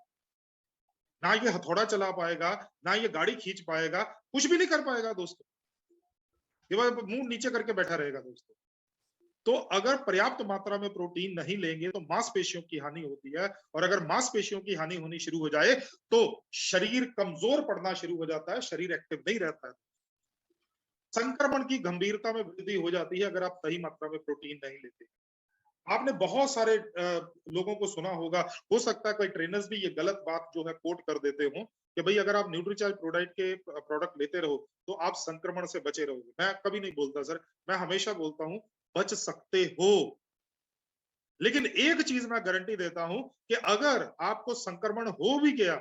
ना ये हथौड़ा चला पाएगा, ना ये गाड़ी खींच पाएगा, कुछ भी नहीं कर पाएगा दोस्तों। ये वो मुंह नीचे करके बैठा रहेगा दोस्तों। तो अगर पर्याप्त मात्रा में प्रोटीन नहीं लेंगे तो मांसपेशियों की हानि होती है, और अगर मांसपेशियों की हानि होनी शुरू हो जाए तो शरीर कमजोर पड़ना शुरू हो जाता है, शरीर एक्टिव नहीं रहता है। संक्रमण की गंभीरता में वृद्धि हो जाती है अगर आप सही मात्रा में प्रोटीन नहीं लेते। आपने बहुत सारे लोगों को सुना होगा, हो सकता है कोई ट्रेनर्स भी ये गलत बात जो है कोट कर देते हो कि भाई अगर आप न्यूट्रीचार्ज प्रोडक्ट लेते रहो तो आप संक्रमण से बचे रहोगे। मैं कभी नहीं बोलता सर, मैं हमेशा बोलता हूं बच सकते हो, लेकिन एक चीज मैं गारंटी देता हूं कि अगर आपको संक्रमण हो भी गया,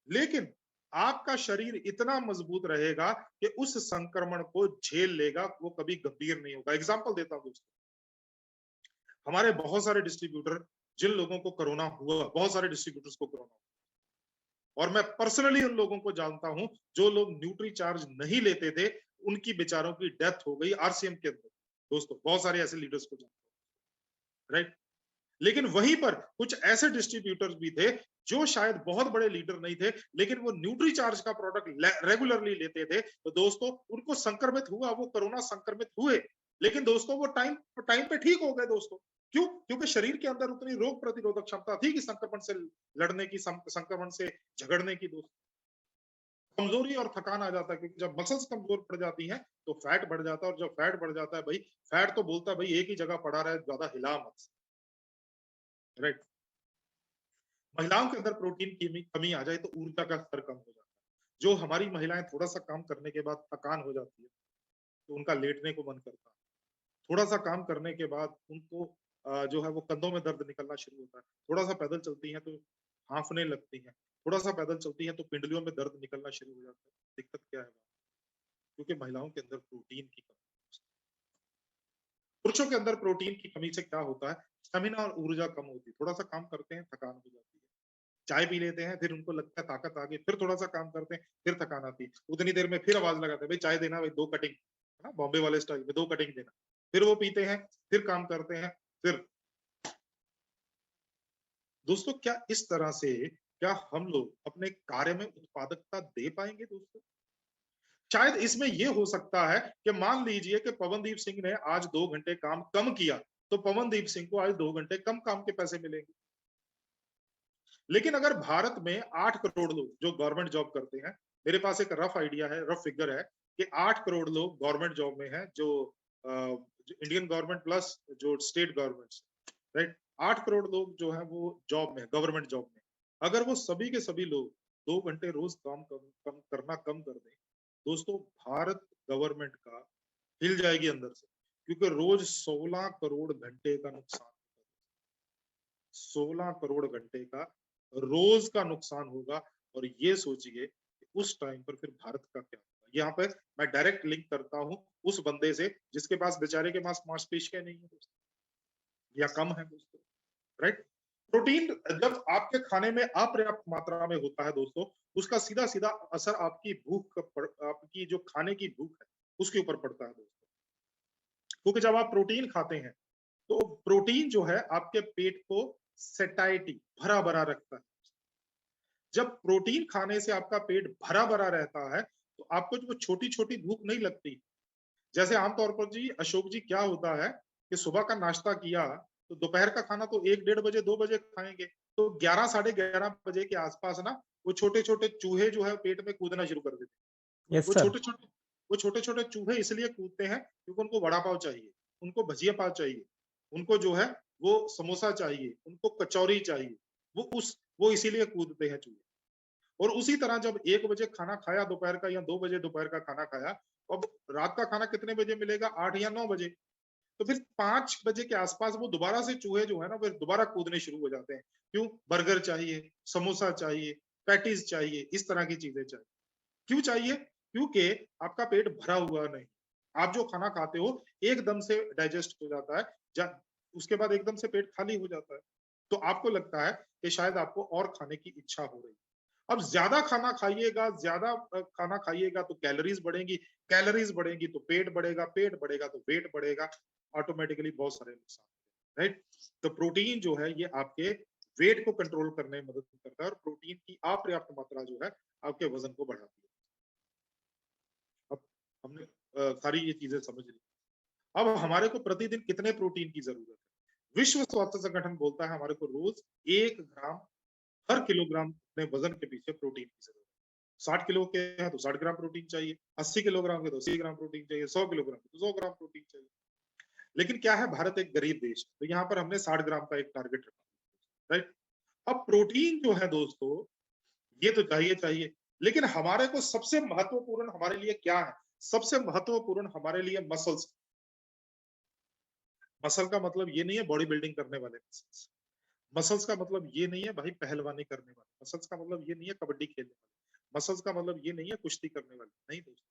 लेकिन आपका शरीर इतना मजबूत रहेगा कि उस संक्रमण को झेल लेगा, वो कभी गंभीर नहीं होगा। एग्जांपल देता हूं दोस्तों, हमारे बहुत सारे डिस्ट्रीब्यूटर, जिन लोगों को कोरोना हुआ, बहुत सारे डिस्ट्रीब्यूटर्स को कोरोना हुआ, और मैं पर्सनली उन लोगों को जानता हूं जो लोग न्यूट्री चार्ज नहीं लेते थे, उनकी बेचारों की डेथ हो गई आरसीएम के अंदर। दोस्तों बहुत सारे ऐसे लीडर्स को जानता हूं, राइट। लेकिन वहीं पर कुछ ऐसे डिस्ट्रीब्यूटर्स भी थे जो शायद बहुत बड़े लीडर नहीं थे, लेकिन वो न्यूट्री चार्ज का प्रोडक्ट रेगुलरली लेते थे, तो दोस्तों उनको संक्रमित हुआ, वो कोरोना संक्रमित हुए, लेकिन दोस्तों वो टाइम पे ठीक हो गए दोस्तों। क्यों? क्योंकि शरीर के अंदर उतनी रोग प्रतिरोधक क्षमता थी कि संक्रमण से लड़ने की, संक्रमण से झगड़ने की। दोस्तों कमजोरी और थकान आ जाता है, क्योंकि जब मसल्स कमजोर पड़ जाती हैं तो फैट बढ़ जाता है, और जब फैट बढ़ जाता है भाई, फैट तो बोलता है भाई एक ही जगह पड़ा रहे, ज्यादा हिला मत, राइट। महिलाओं के अंदर प्रोटीन की कमी आ जाए तो ऊर्जा का स्तर कम हो जाता है। जो हमारी महिलाएं थोड़ा सा काम करने के बाद थकान हो जाती है तो उनका लेटने को मन करता है, थोड़ा सा काम करने के बाद उनको जो है वो कंधों में दर्द निकलना शुरू होता है, थोड़ा सा पैदल चलती हैं तो हांफने लगती हैं, थोड़ा सा पैदल चलती हैं तो पिंडलियों में दर्द निकलना शुरू हो जाता है। दिक्कत क्या है? क्योंकि महिलाओं के अंदर प्रोटीन की कमी। पुरुषों के अंदर प्रोटीन की कमी से क्या होता है? स्टेमिना और ऊर्जा कम होती है, थोड़ा सा काम करते हैं थकान हो जाती है, चाय पी लेते हैं, फिर उनको लगता है ताकत आ गई, फिर थोड़ा सा काम करते हैं, फिर थकान आती है, उतनी देर में फिर आवाज लगाते हैं भाई चाय देना, भाई 2 कटिंग, है ना, बॉम्बे वाले स्टाइल में 2 कटिंग देना, फिर वो पीते हैं, फिर काम करते हैं, फिर। दोस्तों क्या इस तरह से क्या हम लोग अपने कार्य में उत्पादकता दे पाएंगे? दोस्तों शायद इसमें यह हो सकता है कि मान लीजिए कि पवनदीप सिंह ने आज 2 घंटे काम कम किया, तो पवनदीप सिंह को आज 2 घंटे कम काम के पैसे मिलेंगे। लेकिन अगर भारत में 8 करोड़ लोग जो गवर्नमेंट जॉब करते हैं, मेरे पास एक रफ आइडिया है, रफ फिगर है कि 8 करोड़ लोग गवर्नमेंट जॉब में हैं, जो इंडियन गवर्नमेंट प्लस जो स्टेट गवर्नमेंट, राइट। 8 करोड़ लोग जो है वो जॉब में, गवर्नमेंट जॉब में, अगर वो सभी के सभी लोग 2 घंटे रोज काम करना कम कर दें, दोस्तों भारत गवर्नमेंट का हिल जाएगी अंदर से, क्योंकि रोज 16 करोड़ घंटे का नुकसान होगा। 16 करोड़ घंटे का रोज का नुकसान होगा, और ये सोचिए कि उस टाइम पर फिर भारत का क्या होगा। यहाँ पे मैं डायरेक्ट लिंक करता हूँ उस बंदे से जिसके पास बेचारे के पास मांसपेशियां नहीं है दोस्तों, या कम है दोस्तों, राइट। प्रोटीन जब आपके खाने में अपर्याप्त मात्रा में होता है दोस्तों, उसका सीधा सीधा असर आपकी भूख आपकी जो खाने की भूख है उसके ऊपर पड़ता है दोस्तों। क्योंकि जब आप प्रोटीन खाते हैं तो प्रोटीन जो है आपके पेट को सेटाइटी, भरा भरा रखता है। जब प्रोटीन खाने से आपका पेट भरा भरा रहता है तो आपको जो छोटी छोटी भूख नहीं लगती। जैसे आमतौर पर जी अशोक जी क्या होता है कि सुबह का नाश्ता किया तो दोपहर का खाना तो 1-1:30 बजे 2 बजे खाएंगे, तो 11 साढ़े 11 बजे के आसपास ना वो छोटे छोटे चूहे जो है पेट में कूदना शुरू कर देते हैं। Yes sir. वो छोटे छोटे चूहे इसलिए कूदते हैं क्योंकि उनको वड़ा पाव चाहिए, उनको भजिया पाव चाहिए, उनको जो है वो समोसा चाहिए, उनको कचौरी चाहिए, वो इसीलिए कूदते हैं चूहे। और उसी तरह जब 1 बजे खाना खाया दोपहर का, या 2 बजे दोपहर का खाना खाया, अब रात का खाना कितने बजे मिलेगा? 8 या 9 बजे। तो फिर 5 बजे के आसपास वो दोबारा से चूहे जो है ना, फिर दोबारा कूदने शुरू हो जाते हैं। क्यों? बर्गर चाहिए, समोसा चाहिए, पैटीज चाहिए, इस तरह की चीजें चाहिए। क्यों चाहिए? क्योंकि आपका पेट भरा हुआ नहीं। आप जो खाना खाते हो एकदम से डाइजेस्ट हो जाता है, उसके बाद एकदम से पेट खाली हो जाता है। तो आपको लगता है कि शायद आपको और खाने की इच्छा हो रही है। अब ज्यादा खाना खाइएगा, ज्यादा खाना खाइएगा तो कैलोरीज बढ़ेंगी, कैलोरीज बढ़ेंगी तो पेट बढ़ेगा, पेट बढ़ेगा तो वेट बढ़ेगा, ऑटोमेटिकली बहुत सारे नुकसान, राइट। तो प्रोटीन जो है ये आपके वेट को कंट्रोल करने में मदद करता है, और प्रोटीन की अपर्याप्त मात्रा जो है आपके वजन को बढ़ाती है। अब हमने सारी ये चीजें समझ ली। अब हमारे को प्रतिदिन कितने प्रोटीन की जरूरत है? विश्व स्वास्थ्य संगठन बोलता है हमारे को रोज 1 ग्राम हर किलोग्राम अपने वजन के पीछे प्रोटीन की जरूरत है। 60 किलो के हैं तो 60 ग्राम प्रोटीन चाहिए, 80 किलोग्राम के तो 80 ग्राम प्रोटीन चाहिए, 100 किलोग्राम के तो 100 ग्राम प्रोटीन चाहिए। लेकिन क्या है, भारत एक गरीब देश है, तो यहाँ पर हमने 60 ग्राम का एक टारगेट रखा, राइट। अब प्रोटीन जो है दोस्तों ये तो चाहिए चाहिए, लेकिन हमारे को सबसे महत्वपूर्ण हमारे लिए क्या है? सबसे महत्वपूर्ण हमारे लिए मसल्स। मसल का मतलब ये नहीं है बॉडी बिल्डिंग करने वाले मसल्स। मसल्स का मतलब ये नहीं है भाई पहलवानी करने वाले। मसल्स का मतलब ये नहीं है कबड्डी खेलने वाले। मसल्स का मतलब ये नहीं है कुश्ती करने वाले। नहीं दोस्तों,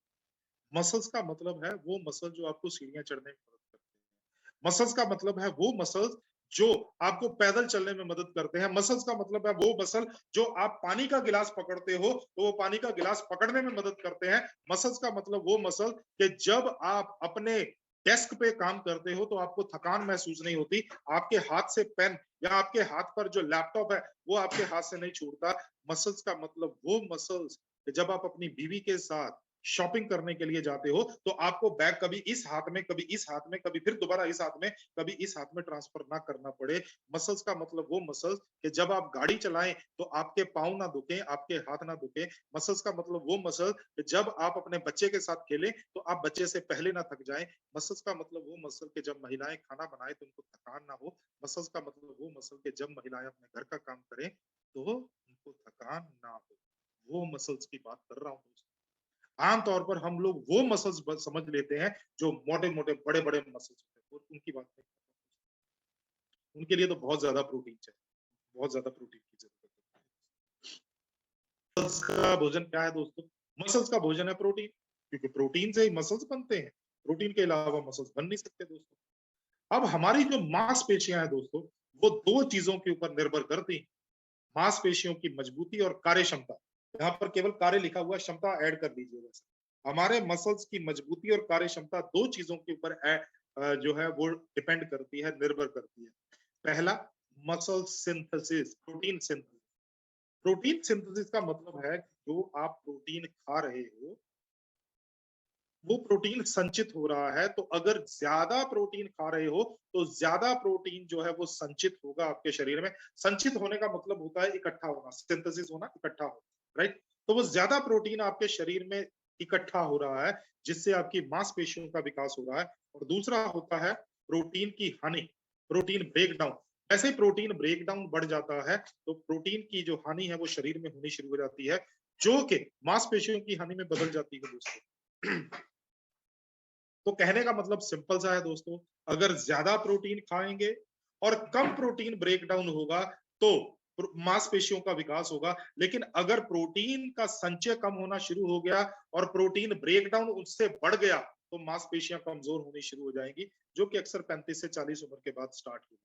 मसल्स का मतलब है वो मसल जो आपको सीढ़ियां चढ़ने में मदद करते हैं। मसल्स का मतलब है वो मसल्स जो आपको पैदल चलने में मदद करते हैं। मसल्स का मतलब है वो मसल जो आप पानी का गिलास पकड़ते हो तो वो पानी का गिलास पकड़ने में मदद करते हैं। मसल्स का मतलब वो मसल कि जब आप अपने डेस्क पे काम करते हो तो आपको थकान महसूस नहीं होती, आपके हाथ से पेन या आपके हाथ पर जो लैपटॉप है वो आपके हाथ से नहीं छूटता। मसल्स का मतलब वो मसल्स जब आप अपनी बीवी के साथ शॉपिंग करने के लिए जाते हो तो आपको बैग कभी इस हाथ में, कभी इस हाथ में, कभी फिर दोबारा इस हाथ में, कभी इस हाथ में ट्रांसफर ना करना पड़े। मसल्स का मतलब वो मसल्स कि जब आप गाड़ी चलाएं तो आपके पाँव ना दुखे, आपके हाथ ना दुखे। मसल्स का मतलब वो मसल कि जब आप अपने बच्चे के साथ खेलें तो आप बच्चे से पहले ना थक जाएं। मसल्स का मतलब वो मसल कि जब महिलाएं खाना बनाए तो उनको थकान ना हो। मसल्स का मतलब वो मसल कि जब महिलाएं अपने घर का काम करें तो उनको थकान ना हो। वो मसल्स की बात कर रहा हूँ। आमतौर पर हम लोग वो मसल्स समझ लेते हैं जो मोटे मोटे बड़े बड़े मसल्स होते हैं, और उनकी बात नहीं करते। उनके लिए तो बहुत ज्यादा प्रोटीन चाहिए, बहुत ज्यादा प्रोटीन की जरूरत है। मसल्स का भोजन क्या है दोस्तों? मसल्स का भोजन है प्रोटीन, क्योंकि प्रोटीन से ही मसल्स बनते हैं। प्रोटीन के अलावा मसल्स बन नहीं सकते दोस्तों। अब हमारी जो मांसपेशियां हैं दोस्तों वो दो चीजों के ऊपर निर्भर करती हैं। मांसपेशियों की मजबूती और कार्य क्षमता। यहाँ पर केवल कार्य लिखा हुआ, क्षमता ऐड कर दीजिएगा। हमारे मसल्स की मजबूती और कार्य क्षमता दो चीजों के ऊपर जो है वो डिपेंड करती है, निर्भर करती है। पहला, muscle synthesis, protein synthesis. Protein synthesis का मतलब है जो आप प्रोटीन खा रहे हो वो प्रोटीन संचित हो रहा है। तो अगर ज्यादा प्रोटीन खा रहे हो तो ज्यादा प्रोटीन जो है वो संचित होगा आपके शरीर में। संचित होने का मतलब होता है इकट्ठा होना, सिंथेसिस होना, इकट्ठा होना, राइट। तो वो ज्यादा प्रोटीन आपके शरीर में इकट्ठा हो रहा है जिससे आपकी मांसपेशियों का विकास हो रहा है। और दूसरा होता है प्रोटीन की हानि, प्रोटीन ब्रेकडाउन। ऐसे प्रोटीन ब्रेकडाउन बढ़ जाता है तो प्रोटीन की जो हानि है वो शरीर में होनी शुरू हो जाती है, जो कि मांसपेशियों की हानि में बदल जाती है दोस्तों। तो कहने का मतलब सिंपल सा है दोस्तों, अगर ज्यादा प्रोटीन खाएंगे और कम प्रोटीन ब्रेक डाउन होगा तो मांसपेशियों का विकास होगा। लेकिन अगर प्रोटीन का संचय कम होना शुरू हो गया और प्रोटीन ब्रेक डाउन उससे बढ़ गया तो मांसपेशियां कमजोर होनी शुरू हो जाएंगी, जो कि अक्सर 35 से 40 उम्र के बाद स्टार्ट होगी।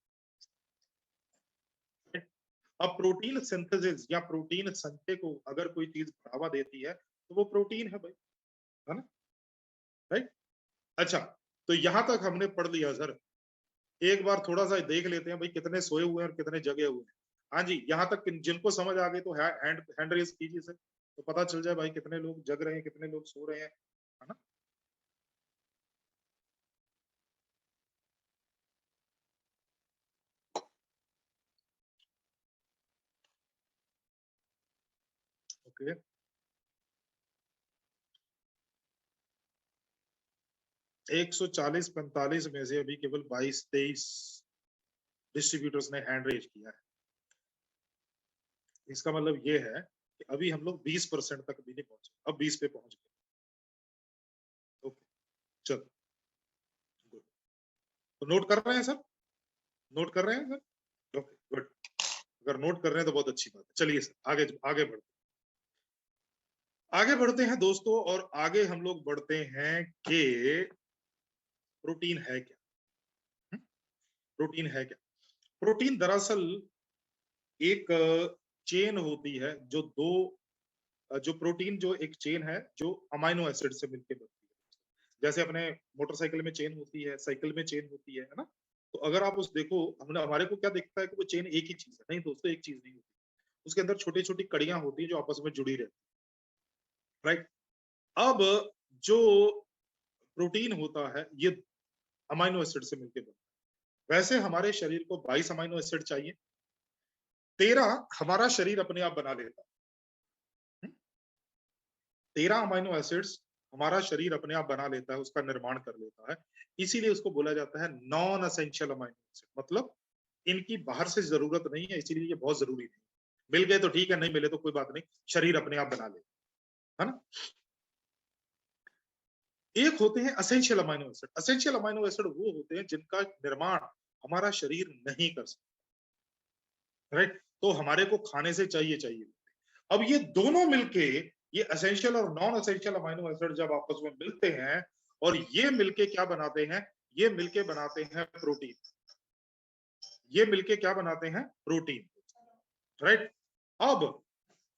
अब प्रोटीन सिंथेसिस या प्रोटीन संचय को अगर कोई चीज बढ़ावा देती है तो वो प्रोटीन है भाई, है ना, राइट। अच्छा, तो यहां तक हमने पढ़ लिया सर। एक बार थोड़ा सा देख लेते हैं भाई कितने सोए हुए हैं और कितने जगे हुए हैं। हाँ जी, यहाँ तक जिनको समझ आ गई तो हैंड रेज कीजिए सर, तो पता चल जाए भाई कितने लोग जग रहे हैं, कितने लोग सो रहे हैं, है ना। Okay, okay। 140-45 में से अभी केवल 22-23 डिस्ट्रीब्यूटर्स ने हैंड रेज किया है। इसका मतलब ये है कि अभी हम लोग 20% तक भी नहीं पहुंचे, अब 20 पे पहुंच गए। ओके, चलो गुड। तो नोट कर रहे हैं सर, नोट कर रहे हैं सर? Okay good. अगर नोट कर रहे हैं तो बहुत अच्छी बात है। चलिए सर आगे आगे बढ़ते हैं दोस्तों। और आगे हम लोग बढ़ते हैं कि प्रोटीन है क्या। प्रोटीन है क्या? प्रोटीन दरअसल एक चेन होती है जो जो प्रोटीन जो एक चेन है जो अमाइनो एसिड से मिलकर बनती है। जैसे अपने मोटरसाइकिल में चेन होती है, साइकिल में चेन होती है ना। तो अगर आप उस देखो, हमने हमारे को क्या दिखता है कि वो चेन एक ही चीज है। नहीं दोस्तों, एक चीज नहीं होती। उसके अंदर छोटी छोटी कड़ियां होती है जो आपस में जुड़ी रहती है। राइट। अब जो प्रोटीन होता है ये अमाइनो एसिड से मिलकर बनता है। वैसे हमारे शरीर को 22 अमाइनो एसिड चाहिए, 13 हमारा शरीर अपने आप बना लेता है। 13 अमाइनो एसिड्स हमारा शरीर अपने आप बना लेता है, उसका निर्माण कर लेता है। इसीलिए उसको बोला जाता है नॉन एसेंशियल अमाइनो एसिड। मतलब इनकी बाहर से जरूरत नहीं है, इसीलिए ये बहुत जरूरी नहीं। मिल गए तो ठीक है, नहीं मिले तो कोई बात नहीं, शरीर अपने आप बना ले, है ना। एक होते हैं essential amino acid. Essential amino acid वो होते हैं जिनका निर्माण हमारा शरीर नहीं कर सकता। राइट। तो हमारे को खाने से चाहिए। अब ये दोनों मिलके, ये एसेंशियल और नॉन एसेंशियल अमाइनो एसिड जब आपस में मिलते हैं और ये मिलके क्या बनाते हैं, ये मिलके बनाते हैं प्रोटीन। ये मिलके क्या बनाते हैं, प्रोटीन। राइट। अब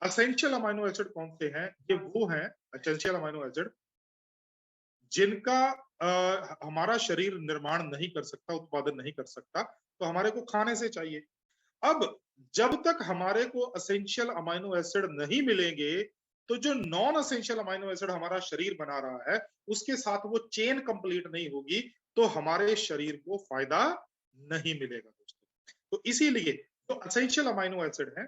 एसेंशियल अमाइनो एसिड कौन से हैं, ये वो हैं एसेंशियल अमाइनो एसिड जिनका हमारा शरीर निर्माण नहीं कर सकता, उत्पादन नहीं कर सकता, तो हमारे को खाने से चाहिए। अब जब तक हमारे को एसेंशियल अमाइनो एसिड नहीं मिलेंगे, तो जो नॉन एसेंशियल अमाइनो एसिड हमारा शरीर बना रहा है उसके साथ वो चेन कंप्लीट नहीं होगी, तो हमारे शरीर को फायदा नहीं मिलेगा दोस्तों। तो इसीलिए जो एसेंशियल अमाइनो एसिड है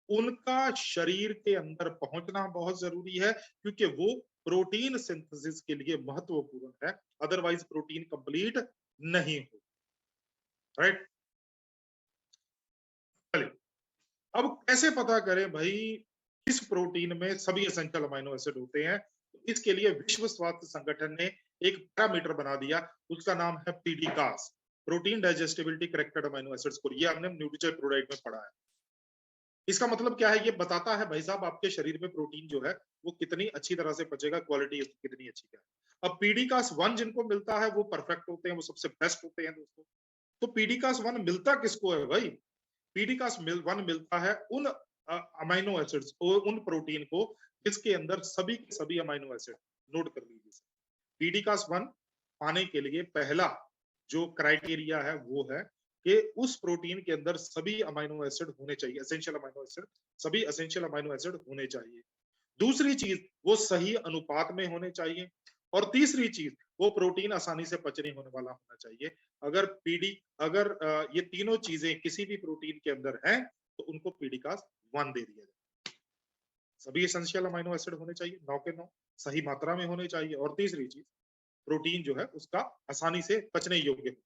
उनका शरीर के अंदर पहुंचना बहुत जरूरी है, क्योंकि वो प्रोटीन सिंथेसिस के लिए महत्वपूर्ण है। अदरवाइज प्रोटीन कंप्लीट नहीं हो। राइट। चलिए, अब कैसे पता करें भाई इस प्रोटीन में सभी एसेंशियल अमाइनो एसिड होते हैं। तो इसके लिए विश्व स्वास्थ्य संगठन ने एक पैरामीटर बना दिया, उसका नाम है PDCAAS, protein digestibility corrected amino acid score. ये हमने न्यूट्रीचर प्रोडाइट में पढ़ा है। इसका मतलब क्या है, ये बताता है भाई साहब आपके शरीर में प्रोटीन जो है वो कितनी अच्छी तरह से पचेगा, क्वालिटी उसकी कितनी अच्छी है। अब पीडीकास 1 जिनको मिलता है वो परफेक्ट होते हैं, वो सबसे बेस्ट होते हैं दोस्तों। तो पीडीकास 1 मिलता किसको है भाई, पीडीकास 1 मिलता है उन अमाइनो एसिड्स, उन प्रोटीन को जिसके अंदर सभी के सभी अमाइनो एसिड। नोट कर लीजिए, पीडीकास 1 पाने के लिए पहला जो क्राइटेरिया है वो है कि उस प्रोटीन के अंदर सभी अमाइनो एसिड होने चाहिए, एसेंशियल अमाइनो एसिड, सभी एसेंशियल अमाइनो एसिड होने चाहिए। दूसरी चीज, वो सही अनुपात में होने चाहिए। और तीसरी चीज, वो प्रोटीन आसानी से पचने होने वाला होना चाहिए। अगर ये तीनों चीजें किसी भी प्रोटीन के अंदर हैं तो उनको पीडीकास 1 दे दिया जाए। सभी एसेंशियल अमाइनो एसिड होने चाहिए, 9 के 9 सही मात्रा में होने चाहिए। और तीसरी चीज, प्रोटीन जो है उसका आसानी से पचने योग्य हो।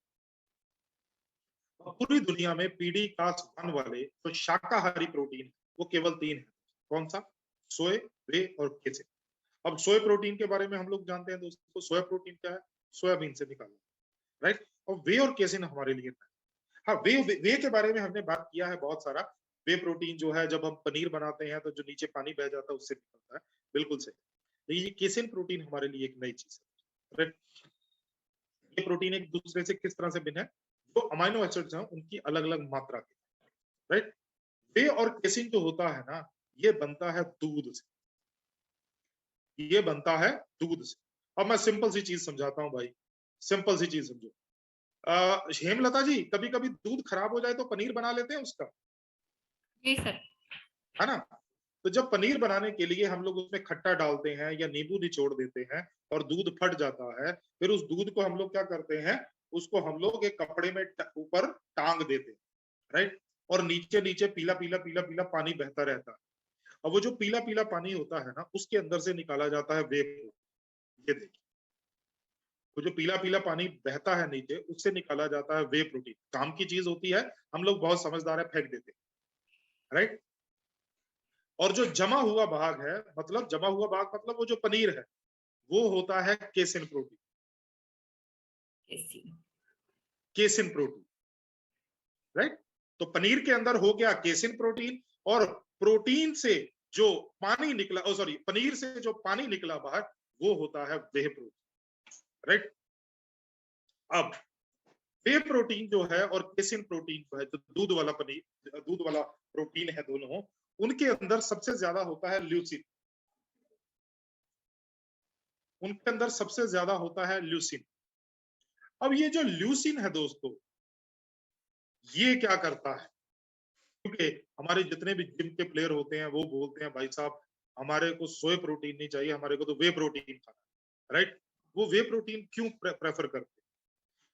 पूरी दुनिया में पीडीकास 1 वाले तो शाकाहारी प्रोटीन वो केवल 3 है। कौन सा, सोय, वे और केसिन। अब सोय प्रोटीन के बारे में हम लोग जानते हैं दोस्तों, सोया प्रोटीन क्या है, सोयाबीन से निकाला। राइट। और वे और केसिन हमारे लिए हाँ, वे के बारे में हमने बात किया है बहुत सारा। वे प्रोटीन जो है जब हम पनीर बनाते हैं तो जो नीचे पानी बह जाता है उससे निकलता है, बिल्कुल सही। लेकिन ये केसिन प्रोटीन हमारे लिए एक नई चीज है। राइट। ये प्रोटीन एक दूसरे से किस तरह से भिन्न है, जो अमाइनो एसिड्स हैं उनकी अलग अलग मात्रा के। राइट। वे और केसिन जो होता है ना, ये बनता है दूध से, ये बनता है दूध से। अब मैं सिंपल सी चीज समझाता हूँ भाई, सिंपल सी चीज समझो। हेमलता जी, कभी कभी दूध खराब हो जाए तो पनीर बना लेते हैं उसका, जी सर। है ना। तो जब पनीर बनाने के लिए हम लोग उसमें खट्टा डालते हैं या नींबू निचोड़ देते हैं और दूध फट जाता है, फिर उस दूध को हम लोग क्या करते हैं, उसको हम लोग एक कपड़े में ऊपर टांग देते हैं। राइट। और नीचे नीचे पीला पीला पीला पीला पानी बहता रहता है। अब वो जो पीला पीला पानी होता है ना, उसके अंदर से निकाला जाता है वे प्रोटीन। ये देखिए, वो जो पीला पीला पानी बहता है नीचे, उससे निकाला जाता है वे प्रोटीन। काम की चीज होती है, हम लोग बहुत समझदार है, फेंक देते हैं। राइट। और जो जमा हुआ भाग है, मतलब जमा हुआ भाग मतलब वो जो पनीर है, वो होता है casein protein. Casein protein. Right. तो पनीर के अंदर हो गया केसिन प्रोटीन, और प्रोटीन से जो पानी निकला, सॉरी, पनीर से जो पानी निकला बाहर, वो होता है वे प्रोटीन। राइट। अब वे प्रोटीन जो है और केसिन प्रोटीन जो है, जो दूध वाला प्रोटीन है दोनों, उनके अंदर सबसे ज्यादा होता है ल्यूसीन। उनके अंदर सबसे ज्यादा होता है ल्यूसीन। अब ये जो ल्यूसीन है दोस्तों, ये क्या करता है, क्योंकि हमारे जितने भी जिम के प्लेयर होते हैं वो बोलते हैं भाई साहब हमारे को सोए प्रोटीन नहीं चाहिए, हमारे को तो वे प्रोटीन खाना है, राइट। वो वे प्रोटीन क्यों प्रेफर करते हैं?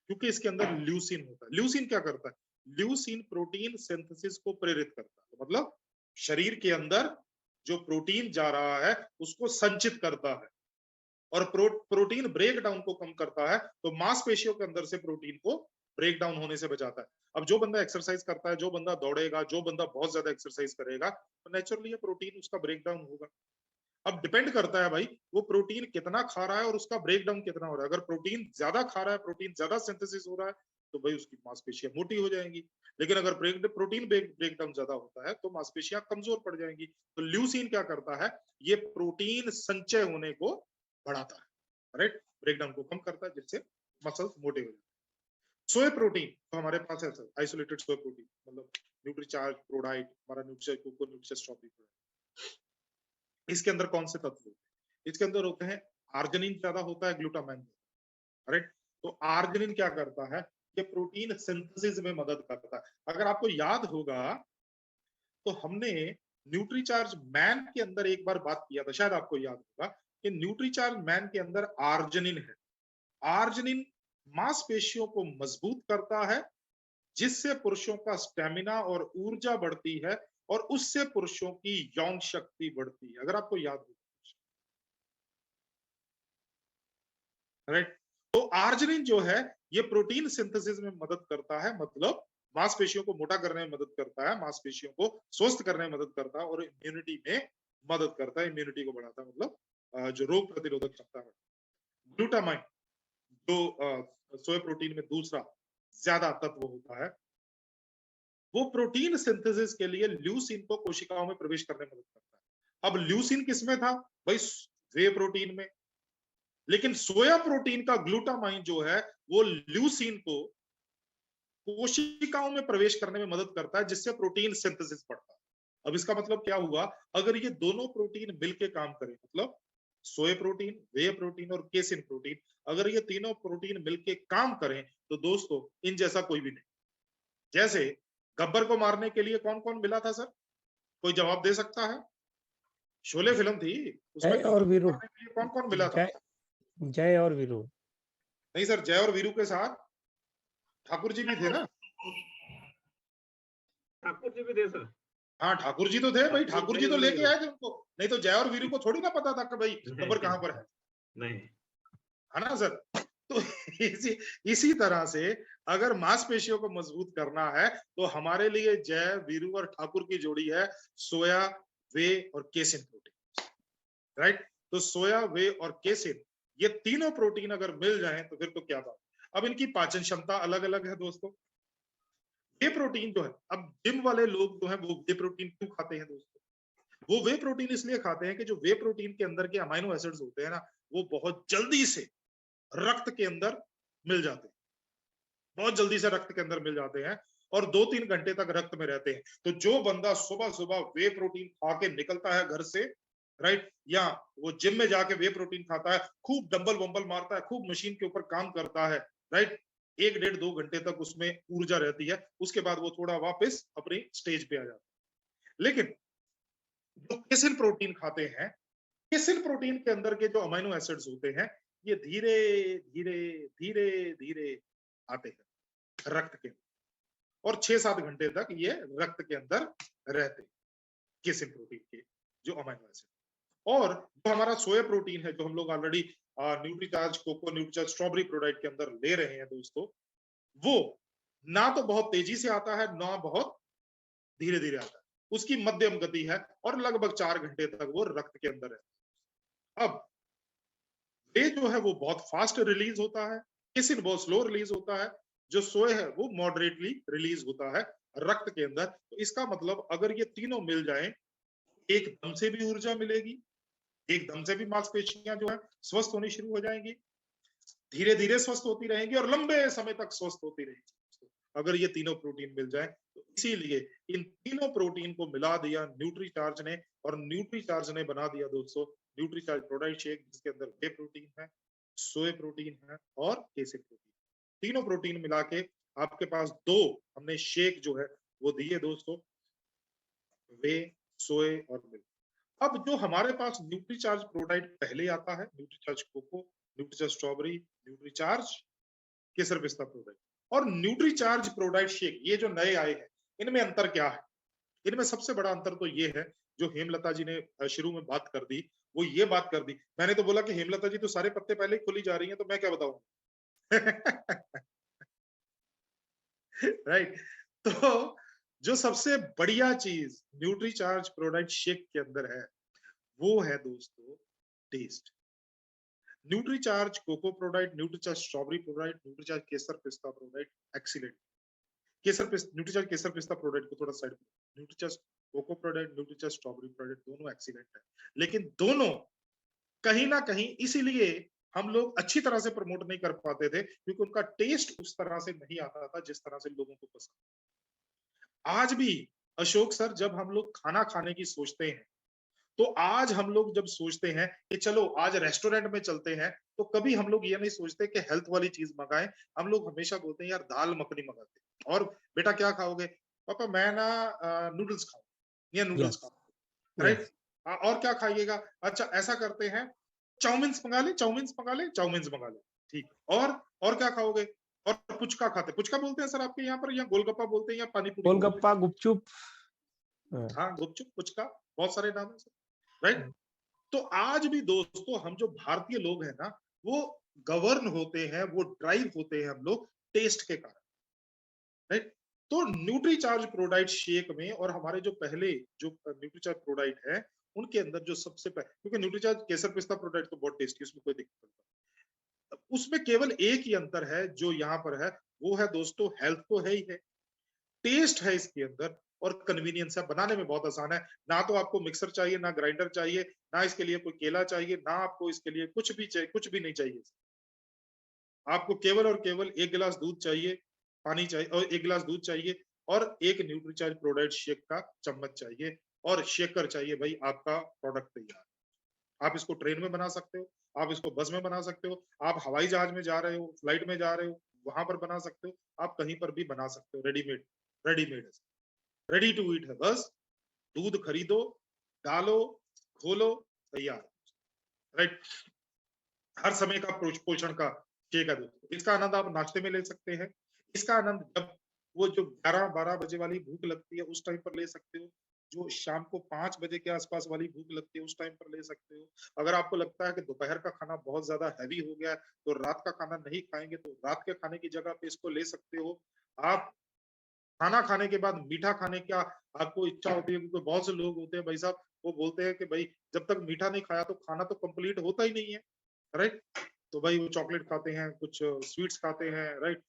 क्योंकि इसके अंदर ल्यूसीन होता है। ल्यूसीन क्या करता है? ल्यूसीन प्रोटीन सिंथेसिस को प्रेरित करता है, मतलब शरीर के अंदर जो प्रोटीन जा रहा है उसको संचित करता है और प्रोटीन ब्रेक डाउन को कम करता है, तो मांसपेशियों के अंदर से प्रोटीन को ब्रेक डाउन होने से बचाता है। अब जो बंदा एक्सरसाइज करता है, जो बंदा दौड़ेगा, जो बंदा बहुत ज्यादा एक्सरसाइज करेगा, तो नेचुरली ये प्रोटीन उसका ब्रेक डाउन होगा। अब डिपेंड करता है भाई वो प्रोटीन कितना खा रहा है और उसका ब्रेक डाउन कितना हो रहा है। अगर प्रोटीन ज्यादा खा रहा है, प्रोटीन ज्यादा सिंथेसिस हो रहा है, तो भाई उसकी मांसपेशियां मोटी हो जाएंगी। लेकिन अगर प्रोटीन ब्रेक डाउन ज्यादा होता है तो मांसपेशियां कमजोर पड़ जाएंगी। तो ल्यूसीन क्या करता है? ये प्रोटीन संचय होने को बढ़ाता है, राइट, ब्रेक डाउन को कम करता है, जिससे मसल्स मोटे हो जाते हैं। सोए प्रोटीन तो हमारे पास है सर, आइसोलेटेड सोए प्रोटीन, मतलब न्यूट्रीचार्ज, प्रोडाइट, हमारा Nutricharge cocoa, Nutricharge strawberry Prodiet. इसके अंदर कौन से तत्व होते हैं? इसके अंदर होते हैं आर्जिनिन ज्यादा होता है, ग्लूटामाइन, राइट। तो आर्जिनिन क्या करता है? ये प्रोटीन सिंथेसिस में मदद करता है। अगर आपको याद होगा तो हमने न्यूट्रीचार्ज मैन के अंदर एक बार बात किया था, शायद आपको याद होगा कि न्यूट्रीचार्ज मैन के अंदर आर्जिनिन है। आर्जिनिन मांसपेशियों को मजबूत करता है, जिससे पुरुषों का स्टेमिना और ऊर्जा बढ़ती है और उससे पुरुषों की यौन शक्ति बढ़ती है, अगर आपको याद हो, राइट। तो आर्जिनिन जो है ये प्रोटीन सिंथेसिस में मदद करता है, मतलब मांसपेशियों को मोटा करने में मदद करता है, मांसपेशियों को स्वस्थ करने में मदद करता है और इम्यूनिटी में मदद करता है, इम्यूनिटी को बढ़ाता है, मतलब जो रोग प्रतिरोधक क्षमता है। ग्लूटामाइन जो सोया प्रोटीन में दूसरा ज्यादा तत्व होता है, वो प्रोटीन सिंथेसिस के लिए ल्यूसीन को कोशिकाओं में प्रवेश करने में मदद करता है। अब ल्यूसीन किसमें था भाई? वे प्रोटीन में। लेकिन सोया प्रोटीन का ग्लूटामाइन जो है वो ल्यूसीन को कोशिकाओं में प्रवेश करने में मदद करता है, जिससे प्रोटीन सिंथेसिस बढ़ता है। अब इसका मतलब क्या हुआ? अगर ये दोनों प्रोटीन मिलके काम करें, मतलब सोया प्रोटीन, वे प्रोटीन और केसिन प्रोटीन, अगर ये तीनों प्रोटीन मिलके काम करें तो दोस्तों इन जैसा कोई भी नहीं। जैसे गब्बर को मारने के लिए कौन कौन मिला था सर? कोई जवाब दे सकता है? शोले फिल्म थी, उसमें जय और वीरू। कौन कौन मिला था? जय और वीरू। नहीं सर, जय और वीरू के साथ ठाकुर जी भी थे ना? ठाकुर जी भी थे सर। हाँ ठाकुर जी तो थे भाई, ठाकुर जी तो लेके आए थे उनको, नहीं तो जय और वीरू को थोड़ी ना पता था कि भाई गब्बर कहाँ पर है, नहीं, है ना सर? तो इसी तरह से अगर मांसपेशियों को मजबूत करना है तो हमारे लिए जय, वीरू और ठाकुर की जोड़ी है सोया, वे और केसिन प्रोटीन, राइट। तो सोया, वे और केसिन, ये तीनों प्रोटीन अगर मिल जाएं तो फिर तो क्या बात। अब इनकी पाचन क्षमता अलग अलग है दोस्तों। वे प्रोटीन जो है, अब जिम वाले लोग जो है वो वे प्रोटीन क्यों खाते हैं दोस्तों? वो वे प्रोटीन इसलिए खाते हैं कि जो वे प्रोटीन के अंदर के अमाइनो एसिड्स होते हैं ना, वो बहुत जल्दी से रक्त के अंदर मिल जाते हैं, बहुत जल्दी से रक्त के अंदर मिल जाते हैं और 2-3 घंटे तक रक्त में रहते हैं। तो जो बंदा सुबह सुबह वे प्रोटीन खा के निकलता है घर से, राइट, या वो जिम में जाके वे प्रोटीन खाता है, खूब डंबल वंबल मारता है, खूब मशीन के ऊपर काम करता है, राइट, 1-1.5-2 घंटे तक उसमें ऊर्जा रहती है, उसके बाद वो थोड़ा वापस अपनी स्टेज पे आ जाता है। लेकिन जो केसिन प्रोटीन खाते हैं, केसिन प्रोटीन के अंदर के जो अमीनो एसिड्स होते हैं, ये धीरे धीरे धीरे धीरे आते हैं रक्त के, और 6-7 घंटे तक ये रक्त के अंदर रहते हैं केसिन प्रोटीन के जो अमीनो एसिड। और जो हमारा सोया प्रोटीन है, जो हम लोग already Nutricharge cocoa, Nutricharge strawberry product के अंदर ले रहे हैं दोस्तों, वो ना तो बहुत तेजी से आता है, ना बहुत धीरे धीरे आता है, उसकी मध्यम गति है और लगभग 4 घंटे तक वो रक्त के अंदर रहता है। अब वे जो है वो बहुत फास्ट रिलीज होता है, केसिन बहुत स्लो रिलीज होता है, जो सोया है वो मॉडरेटली रिलीज होता है रक्त के अंदर। तो इसका मतलब अगर ये तीनों मिल जाएं, एकदम से भी ऊर्जा मिलेगी, एकदम से भी मांसपेशियां जो है स्वस्थ होनी शुरू हो जाएंगी, धीरे धीरे स्वस्थ होती रहेंगी और लंबे समय तक स्वस्थ होती रहेंगी। अगर ये तीनों प्रोटीन मिल जाए। तो इसीलिए इन तीनों प्रोटीन को मिला दिया न्यूट्रीचार्ज ने, और न्यूट्रीचार्ज ने बना दिया दोस्तों न्यूट्रीचार्ज प्रोडाइट शेक, जिसके अंदर वे प्रोटीन है, सोए प्रोटीन है और केसिन प्रोटीन, तीनों प्रोटीन मिला के आपके पास दो हमने शेक जो है वो दिए दोस्तों, वे, सोए और मिल्क। अब जो हमारे पास न्यूट्रीचार्ज प्रोडाइट पहले आता है, Nutricharge cocoa, Nutricharge strawberry, Nutricharge केसर पिस्ता प्रोडाइट और न्यूट्रीचार्ज प्रोडाइट शेक, ये जो नए आए हैं, इनमें अंतर क्या है? इनमें सबसे बड़ा अंतर तो ये है, जो हेमलता जी ने शुरू में बात कर दी, वो ये बात कर दी, मैंने तो बोला कि हेमलता जी तो सारे पत्ते पहले ही खुली जा रही हैं, तो मैं क्या बताऊं। राइट तो जो सबसे बढ़िया चीज न्यूट्रीचार्ज प्रोडाइट शेक के अंदर है, वो है दोस्तों taste. Nutricharge cocoa ProDiet, Nutricharge strawberry ProDiet, Nutricharge केसर पिस्ता प्रोडाइट, एक्सीलेंट। न्यूट्रीचार्ज केसर पिस्ता प्रोडाइट को थोड़ा side, Nutricharge cocoa ProDiet, Nutricharge strawberry ProDiet, दोनों एक्सीलेंट है, लेकिन दोनों कहीं ना कहीं इसीलिए हम लोग अच्छी तरह से प्रमोट नहीं कर पाते थे, क्योंकि उनका टेस्ट उस तरह से नहीं आता था जिस तरह से लोगों को पसंद। आज भी अशोक सर, जब हम लोग खाना खाने की सोचते हैं, तो आज हम लोग जब सोचते हैं कि चलो आज रेस्टोरेंट में चलते हैं, तो कभी हम लोग ये नहीं सोचते कि हेल्थ वाली चीज मंगाएं। हम लोग हमेशा बोलते हैं यार दाल मखनी मंगाते हैं, और बेटा क्या खाओगे? पापा मैं ना नूडल्स खाऊं या नूडल्स खाऊं, राइट? और क्या खाइएगा? अच्छा ऐसा करते हैं, चाउमीन मंगा ले, चाउमीन मंगा ले, चाउमीन मंगा ले, ठीक। और क्या खाओगे? और पुचका खाते, पुचका बोलते हैं सर आपके यहाँ पर, या गोलगप्पा बोलते हैं, या पानी पूरी? गोलगप्पा, गुपचुप। हाँ, गुपचुप, पुचका, बहुत सारे नाम है सर, राइट? तो आज भी दोस्तों हम जो भारतीय लोग हैं ना, वो गवर्न होते हैं, वो ड्राइव होते हैं हम लोग टेस्ट के कारण, राइट? तो न्यूट्रीचार्ज प्रोडाइट शेक में और हमारे जो पहले जो न्यूट्रीचार्ज प्रोडाइट है, उनके अंदर जो सबसे पहले, क्योंकि न्यूट्रीचार्ज केसर पिस्ता प्रोडाइट तो बहुत टेस्टी, उसमें कोई दिक्कत नहीं, उसमें केवल एक ही अंतर है जो यहाँ पर है, वो है दोस्तों हेल्थ तो है ही है, टेस्ट है इसके अंदर, और कन्वीनियंस है, बनाने में बहुत आसान है। ना तो आपको मिक्सर चाहिए, ना ग्राइंडर चाहिए, ना इसके लिए कोई केला चाहिए, ना आपको इसके लिए कुछ भी चाहिए, कुछ भी नहीं चाहिए। आपको केवल और केवल एक गिलास दूध चाहिए, पानी चाहिए, और एक गिलास दूध चाहिए, और एक न्यूट्रीचार्ज प्रोडाइट शेक का चम्मच चाहिए, और शेकर चाहिए, भाई आपका प्रोडक्ट तैयार। आप इसको ट्रेन में बना सकते हो, आप इसको बस में बना सकते हो, आप हवाई जहाज में जा रहे हो, फ्लाइट में जा रहे हो, वहां पर बना सकते हो, आप कहीं पर भी बना सकते हो। रेडीमेड रेडीमेड है, रेडी टू ईट है, बस दूध खरीदो, डालो, खोलो, तैयार, राइट? हर समय का पोषण का शेक है दोस्तों। इसका आनंद आप नाश्ते में ले सकते हैं, इसका आनंद जब वो जो 11-12 बजे वाली भूख लगती है उस टाइम पर ले सकते हो, जो शाम को 5 बजे के आसपास वाली भूख लगती है उस टाइम पर ले सकते हो। अगर आपको लगता है कि दोपहर का खाना बहुत ज्यादा हैवी हो गया है, तो रात का खाना नहीं खाएंगे, तो रात के खाने की जगह पे इसको ले सकते हो। आप खाना खाने के बाद मीठा खाने का आपको इच्छा होती है, क्योंकि बहुत से लोग होते हैं भाई साहब, वो बोलते हैं कि भाई जब तक मीठा नहीं खाया तो खाना तो कंप्लीट होता ही नहीं है, राइट? तो भाई वो चॉकलेट खाते हैं, कुछ स्वीट्स खाते हैं, राइट?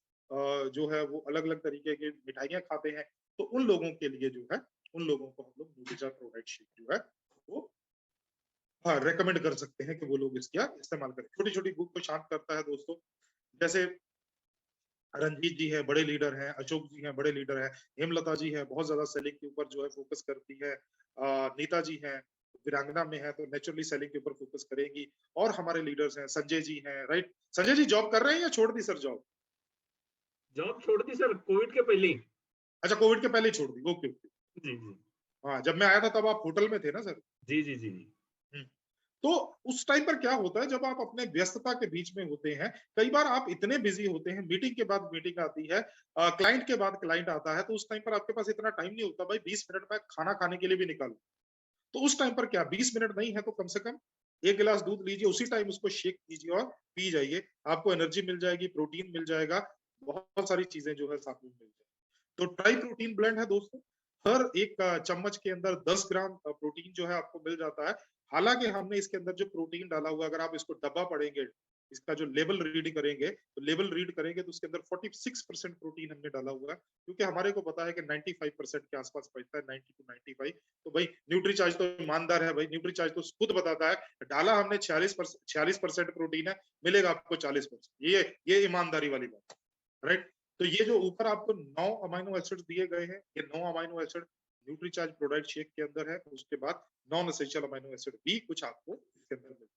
जो है वो अलग अलग तरीके की मिठाइयाँ खाते हैं। तो उन लोगों के लिए जो है, उन लोगों को हम लोग न्यूट्रीचार्ज प्रोडाइट शेक जो है वो रेकमेंड कर सकते हैं कि वो लोग इसका इस्तेमाल करें। छोटी छोटी भूख को शांत करता है दोस्तों। जैसे रंजीत जी है, बड़े लीडर हैं, अशोक जी हैं, बड़े लीडर हैं, हेमलता जी है, बहुत ज्यादा सेलिंग के ऊपर जो है फोकस करती है, नीता जी हैं, वीरांगना में है तो नेचुरली सेलिंग के ऊपर फोकस करेंगी, और हमारे लीडर्स हैं, संजय जी हैं, राइट? संजय जी जॉब कर रहे हैं या छोड़ दी सर जॉब? जॉब छोड़ दी सर, कोविड के पहले ही। अच्छा, कोविड के पहले ही छोड़ दी, ओके ओके। जी जी हाँ, जब मैं आया था तब आप होटल में थे ना सर? जी जी जी जी। तो उस टाइम पर क्या होता है, जब आप अपने व्यस्तता के बीच में होते हैं, कई बार आप इतने बिजी होते हैं, मीटिंग के बाद मीटिंग आती है, क्लाइंट के बाद क्लाइंट आता है, तो उस टाइम पर आपके पास इतना टाइम नहीं होता भाई 20 मिनट में खाना खाने के लिए भी निकालो। तो उस टाइम पर क्या 20 मिनट नहीं है तो कम से कम एक गिलास दूध लीजिए, उसी टाइम उसको शेक कीजिए और पी जाइए, आपको एनर्जी मिल जाएगी, प्रोटीन मिल जाएगा, बहुत सारी चीजें जो है साथ में मिल जाएगी। तो ट्राई प्रोटीन ब्लेंड है दोस्तों, हर एक चम्मच के अंदर 10 ग्राम प्रोटीन जो है आपको मिल जाता है। हालांकि हमने इसके अंदर जो प्रोटीन डाला हुआ, अगर आप इसको डब्बा पढ़ेंगे, इसका जो लेबल रीड करेंगे, तो लेबल रीड करेंगे तो उसके अंदर 46% प्रोटीन हमने डाला हुआ है, क्योंकि हमारे को पता है कि 95% के आसपास पहुंचता है, 90 to 95। तो भाई न्यूट्रीचार्ज तो ईमानदार है, भाई न्यूट्रीचार्ज तो खुद बताता है डाला हमने 46% प्रोटीन है, मिलेगा आपको 40%। ये ईमानदारी वाली बात, राइट? तो ये जो ऊपर आपको 9 अमाइनो एसिड दिए गए हैं, ये 9 amino acid Nutricharge ProDiet shake के अंदर है। उसके बाद नॉन एसेंशियल अमाइनो एसिड भी कुछ आपको इसके अंदर मिलते हैं।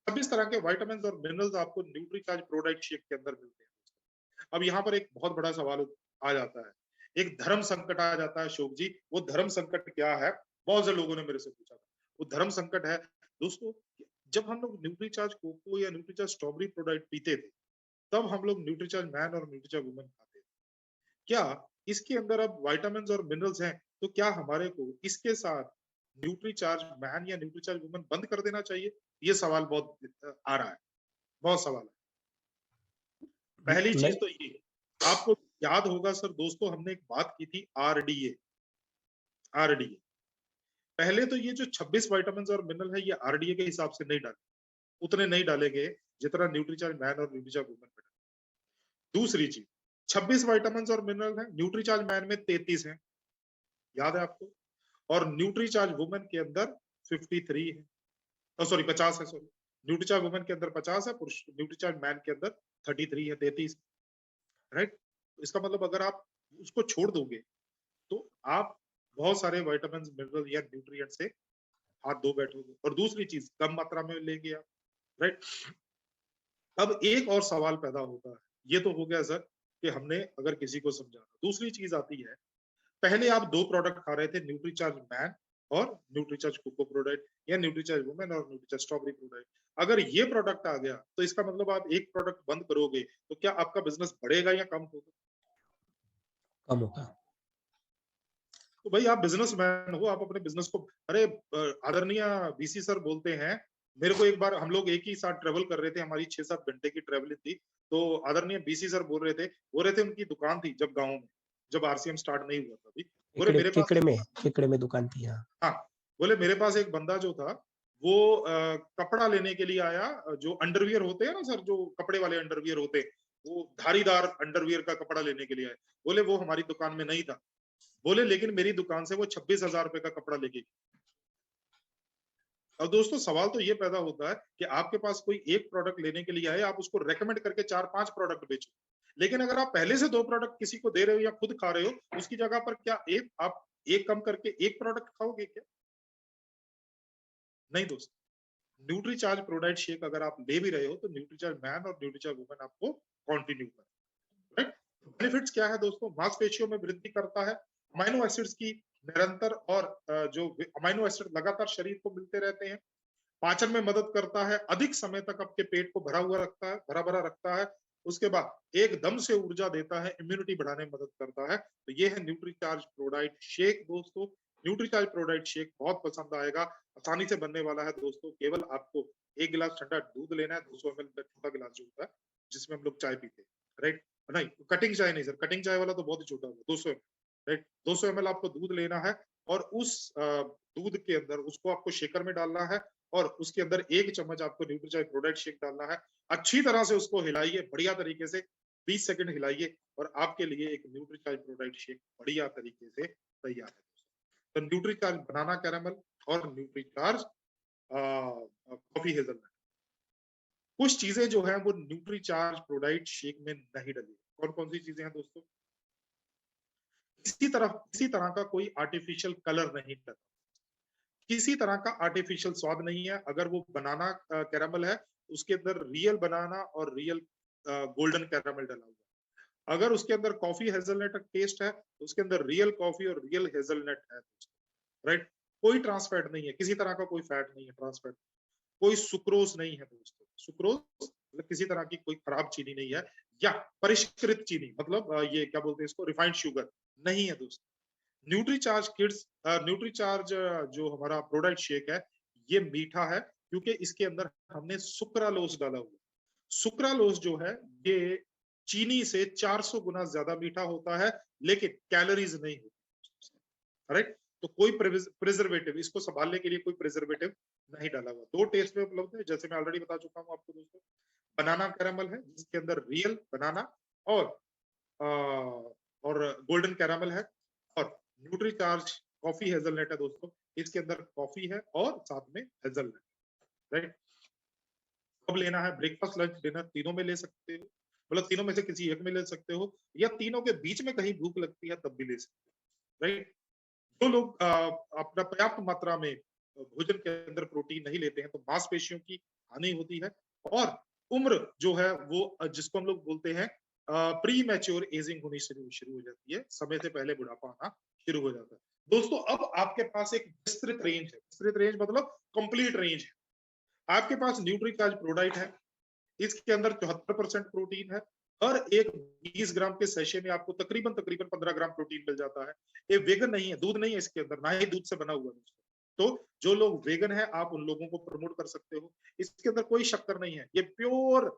26 तरह के विटामिन और मिनरल्स आपको न्यूट्रीचार्ज प्रोडाइट शेक के अंदर मिलते हैं। अब यहाँ पर एक बहुत बड़ा सवाल आ जाता है, एक धर्म संकट आ जाता है। शोक जी, वो धर्म संकट क्या है? बहुत से लोगों ने मेरे से पूछा था। वो धर्म संकट है दोस्तों, जब हम लोग न्यूट्रीचार्ज कोको या न्यूट्रीचार्ज स्ट्रॉबेरी प्रोडाइट पीते थे, तब हम लोग न्यूट्रीचार्ज मैन और न्यूट्रीचार्ज वुमन खाते थे। क्या इसके अंदर अब विटामिन और मिनरल्स हैं, तो क्या हमारे को इसके साथ न्यूट्रीचार्ज मैन या न्यूट्रीचार्ज वुमन बंद कर देना चाहिए? ये सवाल बहुत आ रहा है, बहुत सवाल है। पहली चीज तो ये, आपको याद होगा सर दोस्तों, हमने एक बात की थी आरडीए। पहले तो ये जो 26 विटामिन और मिनरल है, ये आरडीए के हिसाब से नहीं डाले, उतने नहीं डाले गए जितना न्यूट्रीचार्ज मैन और न्यूट्रीचार्ज वुमन में डाले। दूसरी चीज, 26 विटामिन और मिनरल है, न्यूट्रीचार्ज मैन में 33 है, याद है आपको, और न्यूट्रीचार्ज वुमन के अंदर 53 है, सॉरी 50 है, सॉरी न्यूट्रीचार्ज वुमन के अंदर 50 है, पुरुष न्यूट्रीचार्ज मैन के अंदर 33 है, 33, राइट। इसका मतलब अगर आप उसको छोड़ दोगे तो आप बहुत सारे विटामिन मिनरल या न्यूट्रिएंट से हाथ धो बैठोगे। और दूसरी चीज, कम मात्रा में लेंगे आप, राइट। अब एक और सवाल पैदा होता है, ये तो हो गया सर कि हमने अगर किसी को समझाना। दूसरी चीज आती है, पहले आप 2 प्रोडक्ट खा रहे थे, न्यूट्रीचार्ज मैन और न्यूट्रीचार्ज कोको प्रोडक्ट, या न्यूट्रीचार्ज वुमन और न्यूट्रीचार्ज स्ट्रॉबेरी प्रोडक्ट। अगर ये प्रोडक्ट आ गया तो इसका मतलब आप एक प्रोडक्ट बंद करोगे तो क्या आपका बिजनेस बढ़ेगा या कम होगा? कम होगा। तो भाई आप बिजनेसमैन हो, आप अपने बिजनेस को, अरे आदरणीय बीसी सर बोलते हैं, मेरे को एक बार, हम लोग एक ही साथ ट्रेवल कर रहे थे, हमारी 6-7 घंटे की ट्रेवलिंग थी, तो आदरणीय बीसी सर बोल रहे थे उनकी दुकान थी जब गाँव में, जब आरसीएम स्टार्ट नहीं हुआ था अभी, बोले मेरे पास केकड़े में दुकान थी। हाँ, बोले मेरे पास एक बंदा जो था वो कपड़ा लेने के लिए आया, जो अंडरवियर होते हैं ना सर, जो कपड़े वाले अंडरवियर होते हैं, वो धारीदार अंडरवियर का कपड़ा लेने के लिए आए। बोले वो हमारी दुकान में नहीं था, बोले लेकिन मेरी दुकान से वो 26,000 रुपए का कपड़ा लेके। अब दोस्तों सवाल तो ये पैदा होता है कि आपके पास कोई एक प्रोडक्ट लेने के लिए आए, आप उसको रेकमेंड करके 4-5 प्रोडक्ट बेचो, लेकिन अगर आप पहले से 2 प्रोडक्ट किसी को दे रहे हो या खुद खा रहे हो, उसकी जगह पर क्या आप एक कम करके एक प्रोडक्ट खाओगे क्या? नहीं दोस्त। न्यूट्रीचार्ज प्रोडाइट शेक अगर आप ले भी रहे हो तो न्यूट्रीचार्ज मैन और न्यूट्रीचार्ज वुमन आपको कंटिन्यू करना, राइट। बेनिफिट्स क्या है दोस्तों? मांसपेशियों में वृद्धि करता है, अमाइनो एसिड्स की निरंतर और जो अमाइनो एसिड लगातार शरीर को मिलते रहते हैं, पाचन में मदद करता है, अधिक समय तक आपके पेट को भरा हुआ रखता है, भरा भरा रखता है। उसके बाद एकदम से ऊर्जा देता है, इम्यूनिटी बढ़ाने में मदद करता है। तो ये है न्यूट्रीचार्ज प्रोडाइट शेक दोस्तों। न्यूट्रीचार्ज प्रोडाइट शेक बहुत पसंद आएगा, आसानी से बनने वाला है दोस्तों। केवल आपको 1 गिलास ठंडा दूध लेना है, 200 ml का छोटा गिलास जो होता है जिसमें हम लोग चाय पीते हैं, राइट। नहीं, कटिंग चाय नहीं सर, कटिंग चाय वाला तो बहुत ही छोटा होगा, 200 ml, राइट। 200 ml आपको दूध लेना है और उस दूध के अंदर उसको आपको शेकर में डालना है और उसके अंदर 1 चम्मच आपको न्यूट्रीचार्ज प्रोडाइट शेक डालना है। अच्छी तरह से उसको हिलाइए, बढ़िया तरीके से 20 सेकंड हिलाइए और आपके लिए एक न्यूट्रीचार्ज प्रोडाइट शेक बढ़िया तरीके से तैयार है। तो न्यूट्रीचार्ज बनाना कैरामल और न्यूट्रीचार्ज कॉफी हेजलनट, कुछ चीजें जो है वो न्यूट्रीचार्ज प्रोडाइट शेक में नहीं डली। कौन कौन सी चीजें हैं दोस्तों? किसी तरह का कोई आर्टिफिशियल कलर नहीं डला, किसी तरह का आर्टिफिशियल स्वाद नहीं है। अगर वो बनाना कैरामल है, उसके अंदर रियल बनाना और रियल गोल्डन कैरामल डला हुआ। अगर उसके अंदर कॉफी हेजलनट का टेस्ट है, तो उसके अंदर रियल कॉफी और रियल हेजलनट है, राइट। कोई ट्रांसफैट नहीं है, किसी तरह का कोई फैट नहीं है, ट्रांसफैट, कोई सुक्रोज नहीं है दोस्तों। सुक्रोज मतलब किसी तरह की कोई खराब चीनी नहीं है, या परिष्कृत चीनी, मतलब ये क्या बोलते हैं इसको, रिफाइंड शुगर नहीं है दोस्तों। न्यूट्रीचार्ज किड्स, न्यूट्रीचार्ज जो हमारा प्रोडक्ट शेक है, ये मीठा है क्योंकि इसके अंदर हमने सुक्रालोज डाला हुआ। सुक्रालोज जो है ये चीनी से 400 गुना ज्यादा मीठा होता है, लेकिन कैलोरीज नहीं होती, राइट। तो कोई प्रिजर्वेटिव, इसको संभालने के लिए कोई प्रिजर्वेटिव नहीं डाला हुआ। 2 टेस्ट में उपलब्ध है, जैसे मैं ऑलरेडी बता चुका हूँ आपको दोस्तों। बनाना कैरामल है जिसके अंदर रियल बनाना और गोल्डन कैरामल है, और न्यूट्रीचार्ज कॉफी हेजलनट है दोस्तों, इसके अंदर कॉफी है और साथ में हेजलनट, राइट। कब लेना है? ब्रेकफास्ट, लंच, डिनर तीनों में ले सकते हो। मतलब तीनों में से किसी एक में ले सकते हो, या तीनों के बीच में कहीं भूख लगती है तब भी ले सकते हो, राइट। जो लोग अपना पर्याप्त मात्रा में भोजन के अंदर प्रोटीन नहीं लेते हैं तो मांसपेशियों की हानि होती है, और उम्र जो है वो जिसको हम लोग बोलते हैं प्री मैच्योर एजिंग होनी शुरू हो जाती है, समय से पहले बुढ़ापा आना शुरू हो जाता है। दोस्तों अब आपके पास एक विस्तृत रेंज है, विस्तृत रेंज मतलब कंप्लीट रेंज है। आपके पास न्यूट्रीचार्ज प्रोडाइट है, इसके अंदर 74% प्रोटीन है। हर एक 20 ग्राम के सैशे में आपको तकरीबन तकरीबन 15 ग्राम प्रोटीन मिल जाता है। ये वेगन नहीं है, दूध नहीं है इसके अंदर, ना ही दूध से बना हुआ है। तो जो लोग वेगन है आप उन लोगों को प्रमोट कर सकते हो। इसके अंदर कोई शक्कर नहीं है, ये प्योर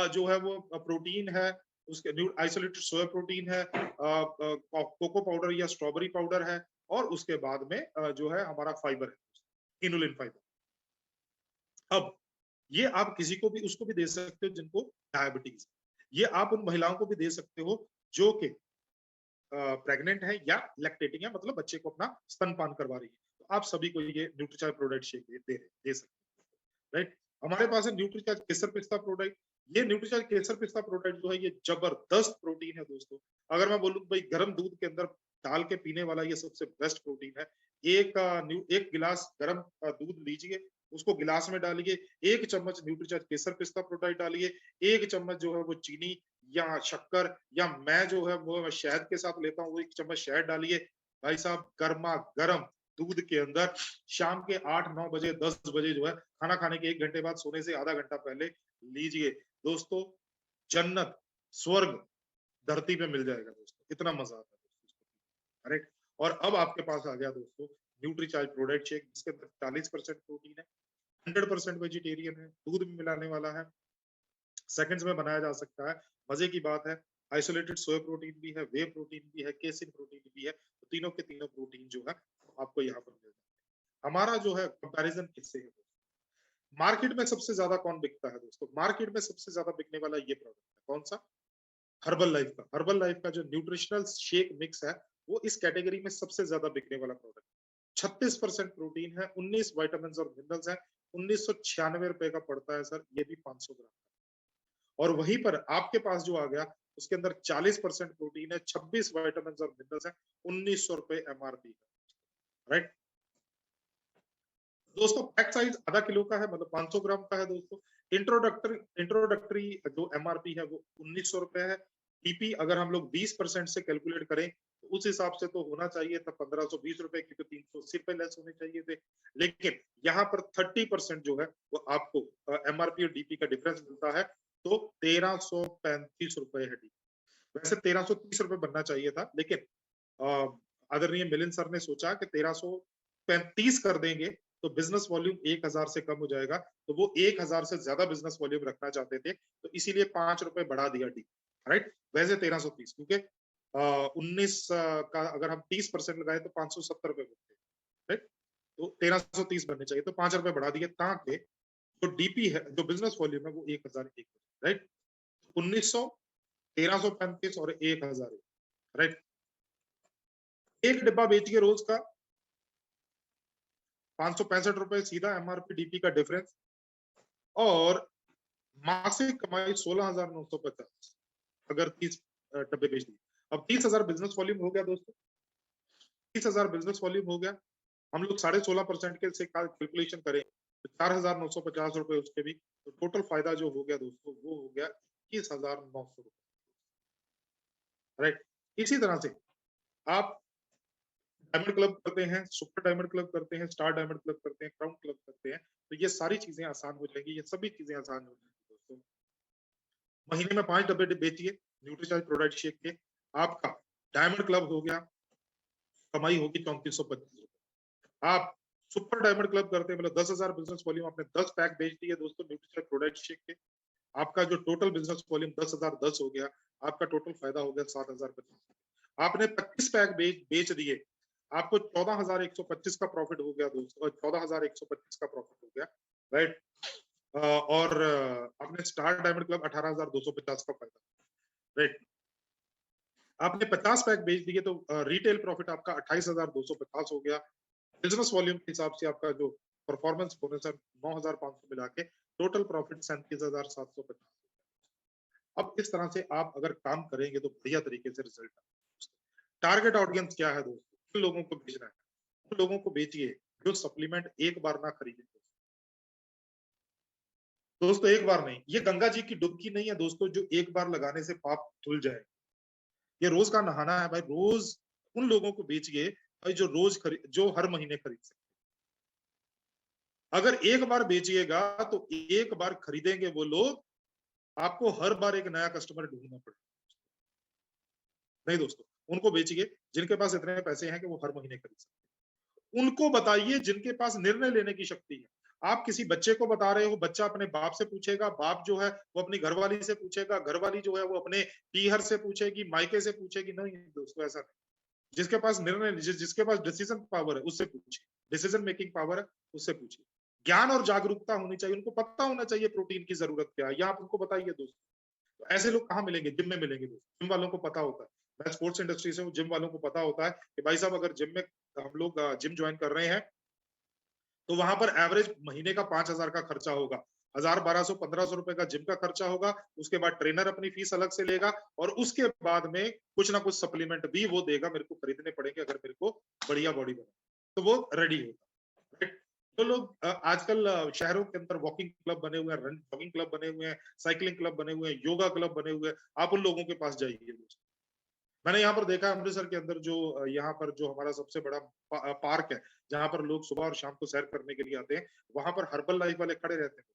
जो है वो प्रोटीन है, उसके आइसोलेटेड सोया प्रोटीन है, कोको पाउडर या स्ट्रॉबेरी पाउडर है, और उसके बाद में जो है हमारा फाइबर है, इनुलिन फाइबर। अब ये आप किसी को भी उसको भी दे सकते हो जिनको डायबिटीज, ये आप उन महिलाओं को भी दे सकते हो जो कि प्रेग्नेंट है या लैक्टेटिंग है, मतलब बच्चे को अपना स्तनपान करवा रही है, तो आप सभी को ये न्यूट्रीचार्ज प्रोडक्ट शेक दे सकते हो, राइट। हमारे पास है न्यूट्रीचार्ज केसर पिस्ता प्रोडक्ट। ये न्यूट्रीचार्ज केसर पिस्ता प्रोडक्ट जो है ये जबरदस्त प्रोटीन है दोस्तों। अगर मैं बोलूं भाई गर्म दूध के अंदर डाल के पीने वाला ये सबसे बेस्ट प्रोटीन है। एक गिलास गर्म दूध लीजिए, उसको गिलास में डालिए, 1 चम्मच न्यूट्रीचार्ज केसर पिस्ता प्रोडक्ट डालिए, 1 चम्मच जो है वो चीनी या शक्कर, या मैं जो है वो शहद के साथ लेता हूँ, वो 1 चम्मच शहद डालिए। भाई साहब गर्मा गर्म दूध के अंदर शाम के 8-9 बजे 10 बजे जो है खाना खाने के 1 घंटे बाद, सोने से आधा घंटा पहले लीजिए दोस्तों। जन्नत स्वर्ग धरती पे मिल जाएगा दोस्तों, इतना मजा आता है दोस्तों। राइट। और अब आपके पास आ गया दोस्तों न्यूट्रीचार्ज प्रोडक्ट शेक, जिसके अंदर 40% प्रोटीन है, 100% वेजिटेरियन है, दूध भी मिलाने वाला है, सेकंड्स में बनाया जा सकता है। मजे की बात है आइसोलेटेड सोया प्रोटीन भी है, वे प्रोटीन भी है, केसिन प्रोटीन भी है, तो तीनों के तीनों प्रोटीन जो है आपको यहाँ पर मिल जाता है। हमारा जो है कंपैरिजन किससे है, मार्केट में सबसे ज्यादा कौन बिकता है दोस्तों? मार्केट में सबसे ज्यादा बिकने वाला ये प्रोडक्ट है, कौन सा? हर्बल लाइफ का। हर्बल लाइफ का जो न्यूट्रिशनल शेक मिक्स है वो इस कैटेगरी में सबसे ज्यादा बिकने वाला प्रोडक्ट। 36% प्रोटीन है, 19 विटामिन और मिनरल्स है, 1996 रुपए का पड़ता है सर, ये भी 500 ग्राम। और वहीं पर आपके पास जो आ गया उसके अंदर 40% प्रोटीन है, 26 विटामिन और मिनरल्स है, 1900 रुपए एमआरपी का, राइट। दोस्तों पैक साइज आधा किलो का है, मतलब 500 ग्राम का है दोस्तों। इंट्रोडक्टरी जो एमआरपी है वो 1900 रुपए है। टीपी अगर हम लोग 20% से कैलकुलेट करें तो उस हिसाब से तो होना चाहिए था 1520 रुपए की, तो 380 रुपए लेस होने चाहिए थे। लेकिन यहाँ पर 30% जो है वो आपको एमआरपी और डीपी का डिफरेंस मिलता है, तो 1335 रुपए है डीपी। वैसे 1330 रुपए बनना चाहिए था, लेकिन आदरणीय मिलिंद सर ने सोचा कि 1335 कर देंगे तो बिजनेस वॉल्यूम 1000 से कम हो जाएगा, तो वो 1000 से ज्यादा बिजनेस वॉल्यूम रखना चाहते थे, तो इसीलिए 5 रुपए बढ़ा दिया डी, राइट। वैसे 1330, क्योंकि 19 का अगर हम 30% लगाए तो 570 रुपए बनते, राइट। तो 1330 बनने चाहिए, तो 5 रुपए बढ़ा दिए ताकि जो डीपी है, जो बिजनेस वॉल्यूम है वो 1001, राइट। 1900, 1335 और 1000, राइट। एक डिब्बा बेचिए रोज का 565 रुपए सीधा एमआरपी डीपी का डिफरेंस, और मासिक कमाई 16,950 अगर 30 डब्बे बेच दिए। अब 30,000 बिजनेस वॉल्यूम हो गया दोस्तों, 30,000 बिजनेस वॉल्यूम हो गया। हम लोग 16.5% के से कैलकुलेशन करें तो 4,950 रुपए उसके भी, तो टोटल फायदा जो हो गया दोस्तों वो हो गया 21,900 रुपए, राइट। इसी तरह से आप डायमंड क्लब करते हैं, सुपर डायमंड क्लब करते हैं, स्टार डायमंड क्लब करते हैं, क्राउन क्लब करते हैं, तो ये सारी चीजें आसान हो जाएंगी, ये सभी चीजें आसान हो जाएंगी दोस्तों। महीने में 5 डब्बे बेचिए न्यूट्रीचार्ज प्रोडक्ट शेक के, आपका डायमंड क्लब हो गया, कमाई होगी 3425 रुपए। आप सुपर डायमंड क्लब करते हैं, मतलब 10,000 बिजनेस वॉल्यूम, आपने 10 पैक बेच दिए दोस्तों न्यूट्रीचार्ज प्रोडक्ट शेक के, आपका जो टोटल बिजनेस वॉल्यूम 10,010 हो गया, आपका टोटल फायदा हो गया 7,050। आपने 25 पैक बेच दिए, आपको 14,125 का प्रॉफिट हो गया दोस्तों, 14,125 का प्रॉफिट हो गया, राइट। और आपने स्टार डायमंड क्लब 18,250 का फायदा, राइट। आपने 50 पैक बेच दिए तो रिटेल प्रॉफिट आपका 28,250 हो गया। बिजनेस वॉल्यूम के हिसाब से आपका जो परफॉर्मेंस बोनस है 9,500 मिला के टोटल प्रॉफिट 37,750। अब इस तरह से आप अगर काम करेंगे तो बढ़िया तरीके से रिजल्ट आएगा। टारगेट ऑडियंस क्या है दोस्तों? किन लोगों को बेचना है? उन लोगों को बेचिए जो सप्लीमेंट एक बार ना खरीदे। दोस्तों एक बार नहीं, ये गंगा जी की डुबकी नहीं है दोस्तों जो एक बार लगाने से पाप धुल जाए। ये रोज का नहाना है भाई। रोज उन लोगों को बेचिए भाई जो हर महीने खरीद सकते। अगर एक बार बेचिएगा तो एक बार खरीदेंगे वो लोग, आपको हर बार एक नया कस्टमर ढूंढना पड़ेगा। नहीं दोस्तों, उनको बेचिए जिनके पास इतने पैसे हैं कि वो हर महीने खरीद सकते हैं। उनको बताइए जिनके पास निर्णय लेने की शक्ति है। आप किसी बच्चे को बता रहे हो, बच्चा अपने बाप से पूछेगा, बाप जो है वो अपनी घरवाली से पूछेगा, घरवाली जो है वो अपने पीहर से पूछेगी, मायके से पूछेगी। नहीं दोस्तों, ऐसा नहीं। जिसके पास जिसके पास डिसीजन पावर है उससे पूछिए, डिसीजन मेकिंग पावर है उससे पूछिए। ज्ञान और जागरूकता होनी चाहिए, उनको पता होना चाहिए प्रोटीन की जरूरत क्या है, या आप उनको बताइए दोस्तों। तो ऐसे लोग कहाँ मिलेंगे? जिम में मिलेंगे दोस्तों। जिम वालों को पता होता है, मैं स्पोर्ट्स इंडस्ट्री से हूँ, जिम वालों को पता होता है कि भाई साहब अगर जिम में हम लोग जिम ज्वाइन कर रहे हैं तो वहां पर एवरेज महीने का 5,000 का खर्चा होगा। 1,000, 1,200, 1,500 रुपए का जिम का खर्चा होगा। उसके बाद ट्रेनर अपनी फीस अलग से लेगा और उसके बाद में कुछ ना कुछ सप्लीमेंट भी वो देगा, मेरे को खरीदने पड़ेंगे अगर मेरे को बढ़िया बॉडी बना, तो वो रेडी होगा। राइट? तो लोग आजकल शहरों के अंदर वॉकिंग क्लब बने हुए हैं, रन जॉगिंग क्लब बने हुए हैं, साइकिलिंग क्लब बने हुए हैं, योगा क्लब बने हुए हैं। आप उन लोगों के पास जाइए। मैंने यहाँ पर देखा है अमृतसर के अंदर जो यहाँ पर जो हमारा सबसे बड़ा पार्क है, जहां पर लोग सुबह और शाम को सैर करने के लिए आते हैं, वहां पर हर्बल लाइफ वाले खड़े रहते हैं।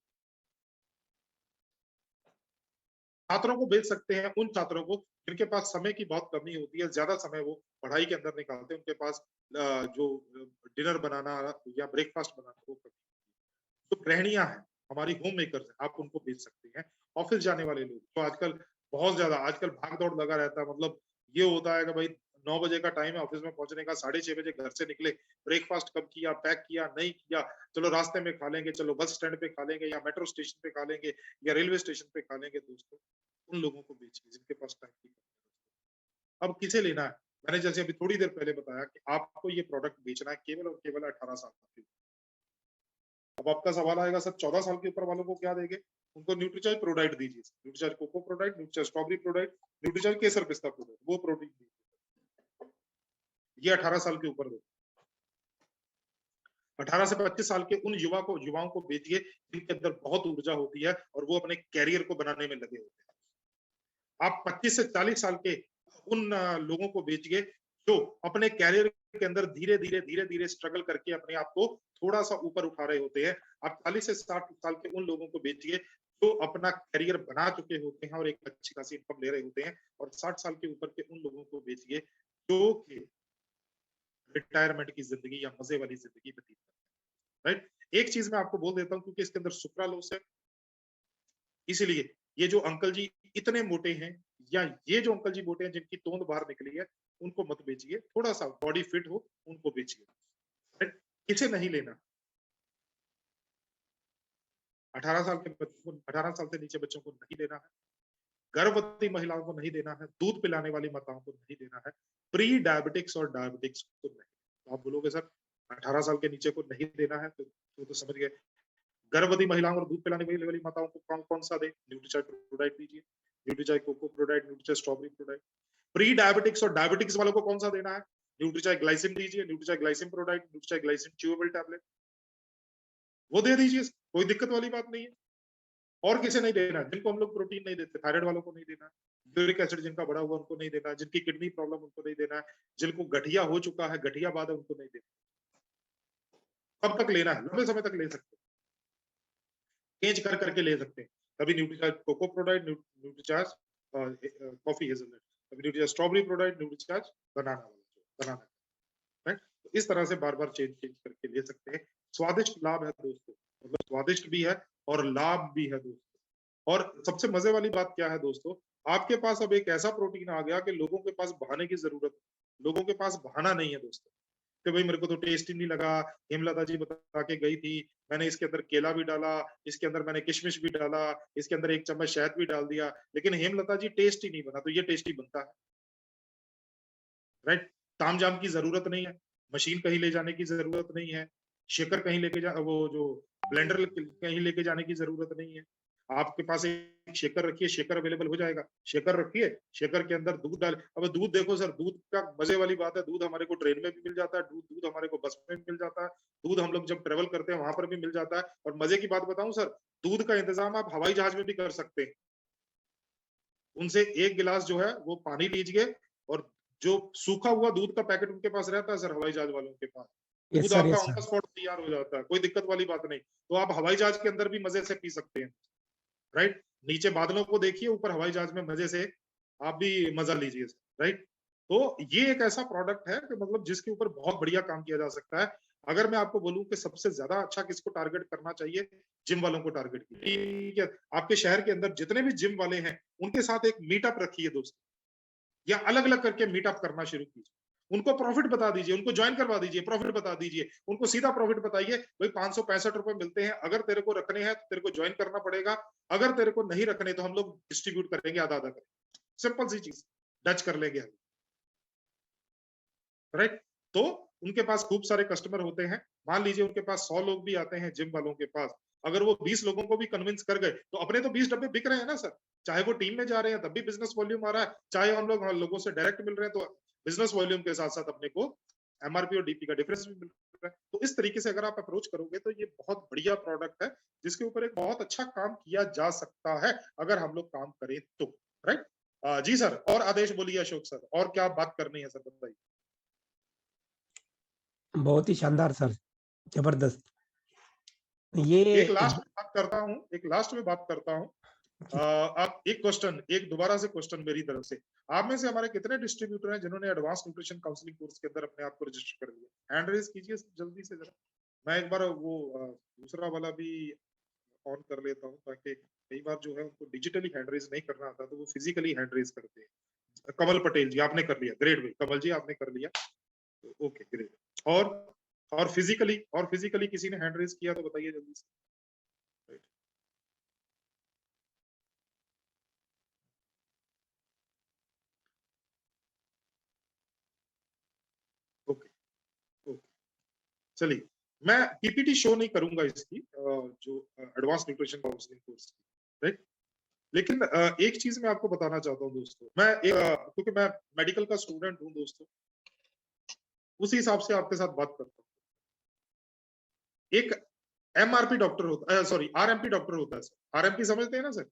छात्रों को बेच सकते हैं, उन छात्रों को जिनके पास समय की बहुत कमी होती है, ज्यादा समय वो पढ़ाई के अंदर निकालते हैं, उनके पास जो डिनर बनाना या ब्रेकफास्ट बनाना वो कमी। तो गृहिणियां हैं, हमारी होम मेकर्स हैं, आप उनको बेच सकते हैं। ऑफिस जाने वाले लोग तो आजकल बहुत ज्यादा आजकल भाग दौड़ लगा रहता है। मतलब ये होता है कि भाई 9 बजे का टाइम है ऑफिस में पहुंचने का, 6:30 बजे घर से निकले, ब्रेकफास्ट कब किया, पैक किया, नहीं किया, चलो रास्ते में खा लेंगे, चलो बस स्टैंड पे खा लेंगे, या मेट्रो स्टेशन पे खा लेंगे, या रेलवे स्टेशन पे खा लेंगे। दोस्तों उन लोगों को बेचिए जिनके पास टाइम की कमी है। अब किसे लेना है? मैंने जैसे अभी थोड़ी देर पहले बताया कि आपको ये प्रोडक्ट बेचना है केवल और केवल 18 साल तक। अब आपका सवाल आएगा सर 14 साल के ऊपर वालों को क्या देंगे? उनको न्यूट्रीचॉइस प्रोडाइट दीजिए, Nutrichoice cocoa ProDiet, Nutrichoice strawberry ProDiet, Nutrichoice केसर पिस्ता प्रोडाइट, वो प्रोटीन दीजिए। ये 18 साल के ऊपर दो। 18 से 25 साल के उन युवाओं को बेचिए जिनके अंदर बहुत ऊर्जा होती है और वो अपने कैरियर को बनाने में लगे होते हैं। आप 25 से 40 साल के उन लोगों को बेचिए जो अपने कैरियर के अंदर धीरे धीरे स्ट्रगल करके अपने आप को थोड़ा सा ऊपर उठा रहे होते हैं। आप 40 से 60 साल के उन लोगों को बेचिए जो अपना कैरियर बना चुके होते हैं और एक अच्छी खासी इनकम ले रहे होते हैं। और 60 साल के ऊपर के उन लोगों को बेचिए जो कि रिटायरमेंट की जिंदगी या मजे वाली जिंदगी व्यतीत करते हैं। राइट? एक चीज मैं आपको बोल देता हूँ, क्योंकि इसके अंदर सुक्रालोस है, इसीलिए ये जो अंकल जी इतने मोटे हैं या ये जो अंकल जी मोटे हैं जिनकी तोंद बाहर निकली है, उनको मत बेचिए। थोड़ा सा बॉडी फिट हो उनको बेचिए। राइट? किसे नहीं लेना? 18 साल के बच्चों को, 18 साल से नीचे बच्चों को नहीं देना है, गर्भवती महिलाओं को नहीं देना है, दूध पिलाने वाली माताओं को नहीं देना है, प्री डायबिटिक्स और डायबिटिक्स को नहीं। तो आप बोलोगे सर 18 साल के नीचे को नहीं देना है, तो समझ गए। गर्भवती महिलाओं और दूध पिलाने वाली माताओं को कौन कौन सा दे? न्यूट्रीचॉइस प्रोडाइट दीजिए, Nutrichoice cocoa ProDiet, Nutrichoice strawberry Prodiet. Pre diabetics और डायबिटिक्स वालों को कौन सा देना है? न्यूट्रीचॉइस ग्लाइसिन दीजिए, Nutrichoice glycine Prodiet, Nutrichoice glycine chewable tablet, वो दे दीजिए, कोई दिक्कत वाली बात नहीं है। और किसे नहीं देना? जिनको हम लोग प्रोटीन नहीं देते, थायराइड वालों को नहीं देना है, यूरिक एसिड जिनका बढ़ा हुआ उनको नहीं देना है, जिनकी किडनी प्रॉब्लम उनको नहीं देना है, जिनको गठिया हो चुका है, गठिया बाद है, उनको नहीं देना। कब तक लेना है? लंबे समय तक ले सकते हैं, चेंज कर करके ले सकते हैं। कभी Nutrichoice cocoa ProDiet, Nutrichoice coffee hazelnut, कभी Nutrichoice strawberry ProDiet, Nutrichoice banana. Right? तो इस तरह से बार बार चेंज करके ले सकते हैं। स्वादिष्ट लाभ है दोस्तों, मतलब स्वादिष्ट भी है और लाभ भी है दोस्तों। और सबसे मजे वाली बात क्या है दोस्तों, आपके पास अब एक ऐसा प्रोटीन आ गया कि लोगों के पास बहाने की जरूरत, लोगों के पास बहाना नहीं है दोस्तों कि भाई मेरे को तो टेस्ट ही नहीं लगा, हेमलता जी बता के गई थी, मैंने इसके अंदर केला भी डाला, इसके अंदर मैंने किशमिश भी डाला, इसके अंदर 1 चम्मच शहद भी डाल दिया, लेकिन हेमलता जी टेस्ट ही नहीं बना। तो ये टेस्टी बनता है? राइट? तामझाम की जरूरत नहीं है, मशीन कहीं ले जाने की जरूरत नहीं है, शेकर कहीं लेके जा, वो जो ब्लेंडर कहीं लेके जाने की जरूरत नहीं है। आपके पास एक शेकर रखिए, शेकर अवेलेबल हो जाएगा। शेकर रखिए, शेकर के अंदर दूध डाल, अब दूध देखो सर, दूध का मजे वाली बात है, दूध हमारे को ट्रेन में भी मिल जाता है, दूध हमारे को बस में भी मिल जाता है, दूध हम लोग जब ट्रेवल करते हैं वहां पर भी मिल जाता है। और मजे की बात बताऊं सर, दूध का इंतजाम आप हवाई जहाज में भी कर सकते हैं। उनसे एक गिलास जो है वो पानी लीजिए, और जो सूखा हुआ दूध का पैकेट उनके पास रहता है सर, हवाई जहाज वालों के पास, दूध आपका ऑन द स्पॉट तैयार हो जाता है, कोई दिक्कत वाली बात नहीं। तो आप हवाई जहाज के अंदर भी मजे से पी सकते हैं, राइट। नीचे बादलों को देखिए, ऊपर हवाई जहाज में मजे से आप भी मजा लीजिए, राइट। तो ये एक ऐसा प्रोडक्ट है कि मतलब जिसके ऊपर बहुत बढ़िया काम किया जा सकता है। अगर मैं आपको बोलूं कि सबसे ज्यादा अच्छा किसको टारगेट करना चाहिए, जिम वालों को टारगेट कीजिए, ठीक है। आपके शहर के अंदर जितने भी जिम वाले हैं उनके साथ एक मीटअप रखिए दोस्तों, या अलग अलग करके मीटअप करना शुरू कीजिए। उनको प्रॉफिट बता दीजिए, उनको ज्वाइन करवा दीजिए, प्रॉफिट बता दीजिए, उनको सीधा प्रॉफिट बताइए, भाई 565 रुपए मिलते हैं, अगर तेरे को रखने हैं तो तेरे को ज्वाइन करना पड़ेगा, अगर तेरे को नहीं रखने तो हम लोग डिस्ट्रीब्यूट करेंगे, आधा आधा करेंगे। सिंपल सी चीज, डच कर लेंगे हम, राइट। तो उनके पास खूब सारे कस्टमर होते हैं, मान लीजिए उनके पास 100 लोग भी आते हैं जिम वालों के पास, अगर वो 20 लोगों को भी कन्विंस कर गए तो अपने तो 20 डब्बे बिक रहे हैं ना सर। चाहे वो टीम में जा रहे हैं तब भी बिजनेस वॉल्यूम आ रहा है, चाहे हम लोगों से डायरेक्ट मिल रहे हैं तो बिजनेस वॉल्यूम के साथ साथ अपने को एमआरपी और डीपी का डिफरेंस भी मिल रहा है। तो इस तरीके से अगर आप अप्रोच करोगे तो ये बहुत बढ़िया प्रोडक्ट है, जिसके ऊपर एक बहुत अच्छा काम किया जा सकता है अगर हम लोग काम करें तो, राइट। जी सर, और आदेश बोलिए अशोक सर, और क्या बात करनी है सर, बताइए। बहुत ही शानदार सर, जबरदस्त। ये एक लास्ट में बात करता हूँ। आप एक क्वेश्चन, एक दोबारा से क्वेश्चन मेरी तरफ से, आप में से हमारे कितने डिस्ट्रीब्यूटर हैं जिन्होंने एडवांस न्यूट्रिशन काउंसलिंग कोर्स के अंदर अपने आप को रजिस्टर कर लिया? हैंड रेज कीजिए जल्दी से जरा, मैं एक बार वो दूसरा वाला भी ऑन कर लेता हूँ, ताकि कई बार जो है उनको डिजिटली हैंड रेज नहीं करना आता तो वो फिजिकली हैंड रेज करते हैं। कमल पटेल जी आपने कर लिया, ग्रेट भाई, कमल जी आपने कर लिया, ओके ग्रेट। और फिजिकली किसी ने हैंड रेज किया तो बताइए जल्दी से। ओके ओके, चलिए मैं पीपीटी शो नहीं करूंगा इसकी, जो एडवांस न्यूट्रिशन काउंसलिंग कोर्स की, राइट। लेकिन एक चीज मैं आपको बताना चाहता हूँ दोस्तों, मैं क्योंकि मैं मेडिकल का स्टूडेंट हूँ दोस्तों, उसी हिसाब से आपके साथ बात करता हूँ। एक एमआरपी डॉक्टर होता है, सॉरी आरएमपी डॉक्टर होता है सर। आरएमपी समझते हैं ना sir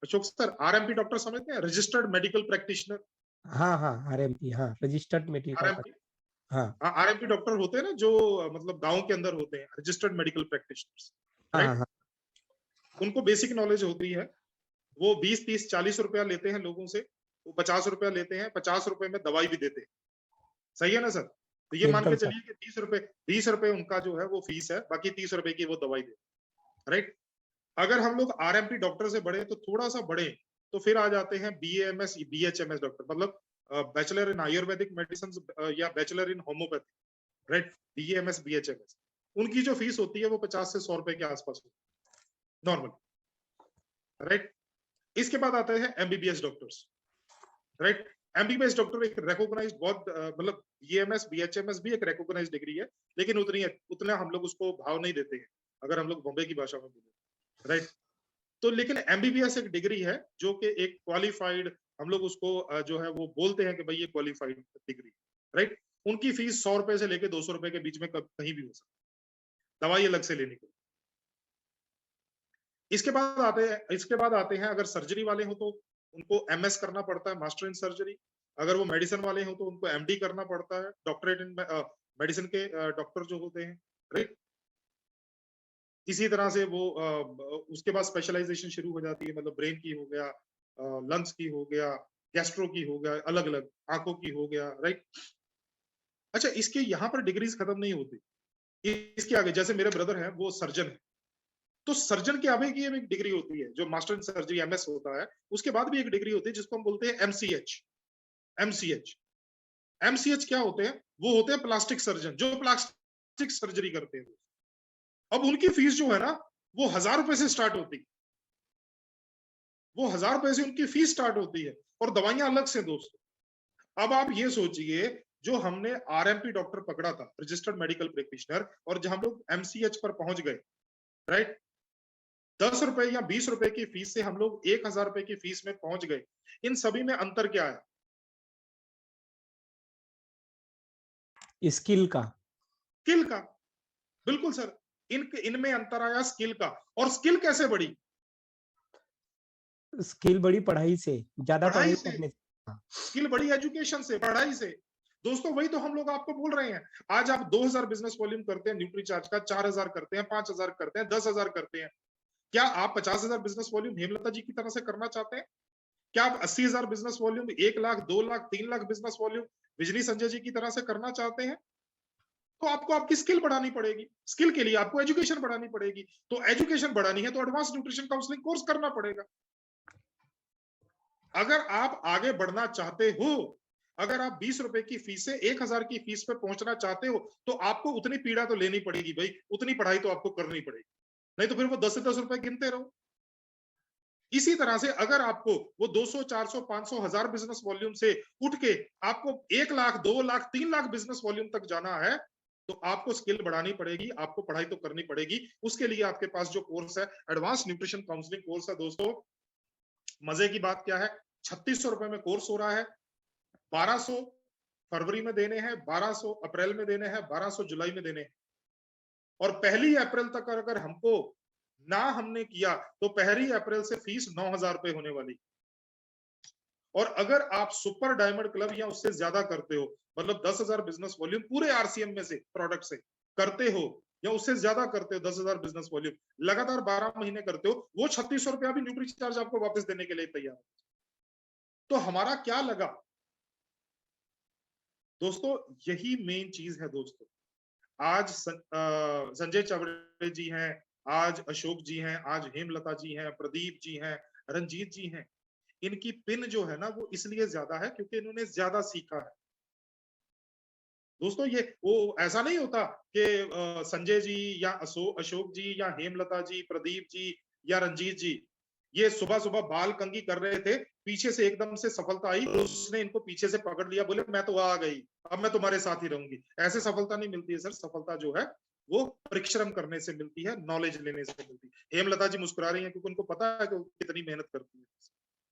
Ashok sir? RMP doctor समझते हैं, रजिस्टर्ड मेडिकल प्रैक्टिशनर। हाँ हाँ, आरएमपी, हाँ रजिस्टर्ड मेडिकल, आरएमपी, हाँ आरएमपी डॉक्टर होते हैं ना जो मतलब गांव के अंदर होते हैं, रजिस्टर्ड मेडिकल प्रैक्टिशनर्स, राइट। हाँ, उनको बेसिक नॉलेज होती है, वो 20 30 40 रुपया लेते हैं लोगों से, वो 50 रुपया लेते हैं, 50 रुपए में दवाई भी देते हैं, सही है ना सर? तो ये मान के चलिए कि 20 रुपए उनका जो है वो फीस है, बाकी 30 रुपए की वो दवाई देते हैं, राइट। अगर हम लोग आरएमपी डॉक्टर से बढ़े तो थोड़ा सा बढ़े तो फिर आ जाते हैं बीएएमएस बीएचएमएस डॉक्टर, मतलब बैचलर इन आयुर्वेदिक मेडिसिन या bachelor in homeopathy, right. BAMS BHMS, उनकी जो फीस होती है वो 50 से 100 रुपए के आसपास होती है नॉर्मल, राइट। इसके बाद आते हैं MBBS doctors, right. MBBS doctor एक रिकॉग्नाइज्ड, बहुत मतलब बीएमएस बीएचएमएस भी एक रिकॉग्नाइज्ड डिग्री है, लेकिन उतना हम लोग उसको भाव नहीं देते हैं अगर हम लोग बॉम्बे की भाषा में बोले, राइट। तो लेकिन एमबीबीएस एक डिग्री है जो कि एक क्वालिफाइड, हम लोग उसको जो है वो बोलते हैं कि भाई ये क्वालिफाइड डिग्री, राइट। उनकी फीस 100 रुपए से लेके 200 रुपए के बीच में कहीं भी हो सकती है, दवाई अलग से लेने को। इसके बाद आते हैं अगर सर्जरी वाले हो तो उनको एमएस करना पड़ता है, मास्टर इन सर्जरी। अगर वो मेडिसिन वाले हो तो उनको एमडी करना पड़ता है, डॉक्टरेट इन मेडिसिन के डॉक्टर जो होते हैं, राइट। इसी तरह से वो उसके बाद स्पेशलाइजेशन शुरू हो जाती है, मतलब ब्रेन की हो गया, लंग्स की हो गया, गैस्ट्रो की हो गया, अलग अलग आंखों की हो गया, राइट। अच्छा, इसके यहाँ पर डिग्रीज खत्म नहीं होती, इसके आगे जैसे मेरे ब्रदर हैं वो सर्जन है, तो सर्जन के आगे की एक डिग्री होती है जो मास्टर इन सर्जरी एमएस होता है, उसके बाद भी एक डिग्री होती है जिसको हम बोलते हैं एमसीएच। एमसीएच क्या होते हैं? वो होते हैं प्लास्टिक सर्जन, जो प्लास्टिक सर्जरी करते हैं। अब उनकी फीस जो है ना वो 1000 रुपए से स्टार्ट होती है, वो 1000 रुपए से उनकी फीस स्टार्ट होती है, और दवाइयां अलग से दोस्तों। अब आप ये सोचिए जो हमने आरएमपी डॉक्टर पकड़ा था, रजिस्टर्ड मेडिकल प्रैक्टिशनर, और जब हम लोग एमसीएच पर पहुंच गए, राइट, 10 रुपए या 20 रुपए की फीस से हम लोग 1000 रुपए की फीस में पहुंच गए, इन सभी में अंतर क्या है? स्किल का। स्किल का, बिल्कुल सर, इनमें अंतर आया स्किल का। और स्किल कैसे बढ़ी? स्किल बढ़ी पढ़ाई से, ज्यादा पढ़ाई करने से। स्किल बढ़ी एजुकेशन से, पढ़ाई से। दोस्तों वही तो हम लोग आपको बोल रहे हैं। आज आप 2000 बिजनेस वॉल्यूम करते हैं न्यूट्रीचार्ज का, 4000 करते हैं, 5000 करते हैं, 10,000 करते हैं। क्या आप 50,000 बिजनेस वॉल्यूम हेमलता जी की तरह से करना चाहते हैं? क्या आप 80,000 business volume, 1 lakh, 2 lakh, 3 lakh business volume बिजली संजय जी की तरह से करना चाहते हैं? तो आपको आपकी स्किल बढ़ानी पड़ेगी। स्किल के लिए आपको एजुकेशन बढ़ानी पड़ेगी। तो एजुकेशन बढ़ानी है तो एडवांस न्यूट्रिशन काउंसलिंग कोर्स करना पड़ेगा। अगर आप आगे बढ़ना चाहते हो, अगर आप 20 रुपए की फीस से 1000 की फीस पे पहुंचना चाहते हो, तो आपको उतनी पीड़ा तो लेनी पड़ेगी भाई, उतनी पढ़ाई तो आपको करनी पड़ेगी, नहीं तो फिर वो 10 से 10 रुपए गिनते रहो। इसी तरह से अगर आपको वो 200, 400, 500, 1000 बिजनेस वॉल्यूम से उठ के आपको 1 लाख, 2 लाख, 3 लाख बिजनेस वॉल्यूम तक जाना है, तो आपको स्किल बढ़ानी पड़ेगी, आपको पढ़ाई तो करनी पड़ेगी। उसके लिए आपके पास जो कोर्स है, एडवांस न्यूट्रिशन काउंसलिंग कोर्स है दोस्तों। मजे की बात क्या है, 3600 रुपए में कोर्स हो रहा है। 1200 फरवरी में देने हैं, 1200 अप्रैल में देने हैं, 1200 जुलाई में देने हैं। और 1 अप्रैल तक अगर हमको ना हमने किया तो 1 अप्रैल से फीस 9000 रुपए होने वाली। और अगर आप सुपर डायमंड क्लब या उससे ज्यादा करते हो, मतलब 10,000 बिजनेस वॉल्यूम पूरे आरसीएम में से प्रोडक्ट से करते हो, या उससे ज्यादा करते हो, 10,000 बिजनेस वॉल्यूम लगातार 12 महीने करते हो, वो 3600 रुपया भी न्यूट्री चार्ज आपको वापस देने के लिए तैयार है। तो हमारा क्या लगा दोस्तों, यही मेन चीज है दोस्तों। आज संजय चवड़े जी हैं, आज अशोक जी हैं, आज हेमलता जी हैं, प्रदीप जी हैं, रंजीत जी हैं। इनकी पिन जो है ना वो इसलिए ज्यादा है क्योंकि इन्होंने ज्यादा सीखा है दोस्तों। ये वो ऐसा नहीं होता कि संजय जी या अशोक जी या हेमलता जी, प्रदीप जी या रंजीत जी ये सुबह सुबह बाल कंघी कर रहे थे, पीछे से एकदम से सफलता आई, उसने इनको पीछे से पकड़ लिया, बोले मैं तो आ गई, अब मैं तुम्हारे साथ ही रहूंगी। ऐसे सफलता नहीं मिलती है सर। सफलता जो है वो परिश्रम करने से मिलती है, नॉलेज लेने से मिलती है। हेमलता जी मुस्कुरा रही हैं क्योंकि उनको पता है कि वो कितनी मेहनत करती है,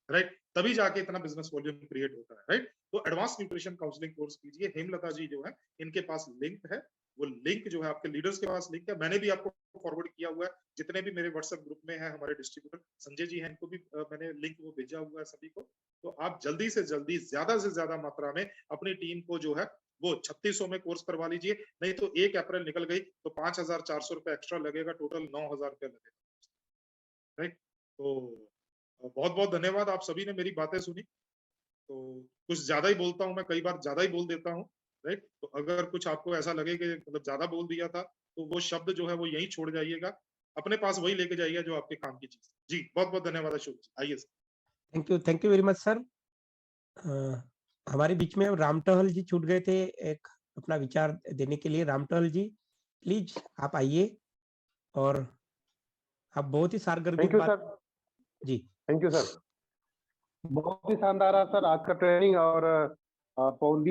राइट, तभी जाके इतना बिजनेस वॉल्यूम क्रिएट होता है, राइट। तो एडवांस न्यूट्रिशन काउंसलिंग कोर्स कीजिए। हेमलता जी जो है इनके पास लिंक है, वो लिंक जो है आपके लीडर्स के पास लिंक है, मैंने भी आपको फॉरवर्ड किया हुआ है। जितने भी मेरे व्हाट्सएप ग्रुप में है हमारे डिस्ट्रीब्यूटर संजय जी हैं, इनको भी मैंने लिंक वो भेजा हुआ है सभी को। तो आप जल्दी से जल्दी ज्यादा से ज्यादा मात्रा में अपनी टीम को जो है वो 3600 में कोर्स करवा लीजिए, नहीं तो 1 अप्रैल निकल गई तो 5400 रुपए एक्स्ट्रा लगेगा, टोटल 9000 रुपए लगेगा, राइट। तो बहुत बहुत धन्यवाद, आप सभी ने मेरी बातें सुनी। तो कुछ ज्यादा ही बोलता हूँ मैं, कई बार ज्यादा ही बोल देता हूँ, राइट। तो अगर कुछ आपको ऐसा लगे कि मतलब ज्यादा बोल दिया था तो वो शब्द जो है वो यहीं छोड़ जाइएगा, अपने पास वही लेके जाइएगा जो आपके काम की चीज। जी बहुत बहुत धन्यवाद अशोक जी, आइए sir. Thank you very much sir. हमारे बीच में राम टहल जी छूट गए थे एक अपना विचार देने के लिए। राम टहल जी प्लीज आप आइए, और आप बहुत ही सारगर बात। जी थैंक यू सर, बहुत ही शानदार है सर आज का ट्रेनिंग। और पौंदी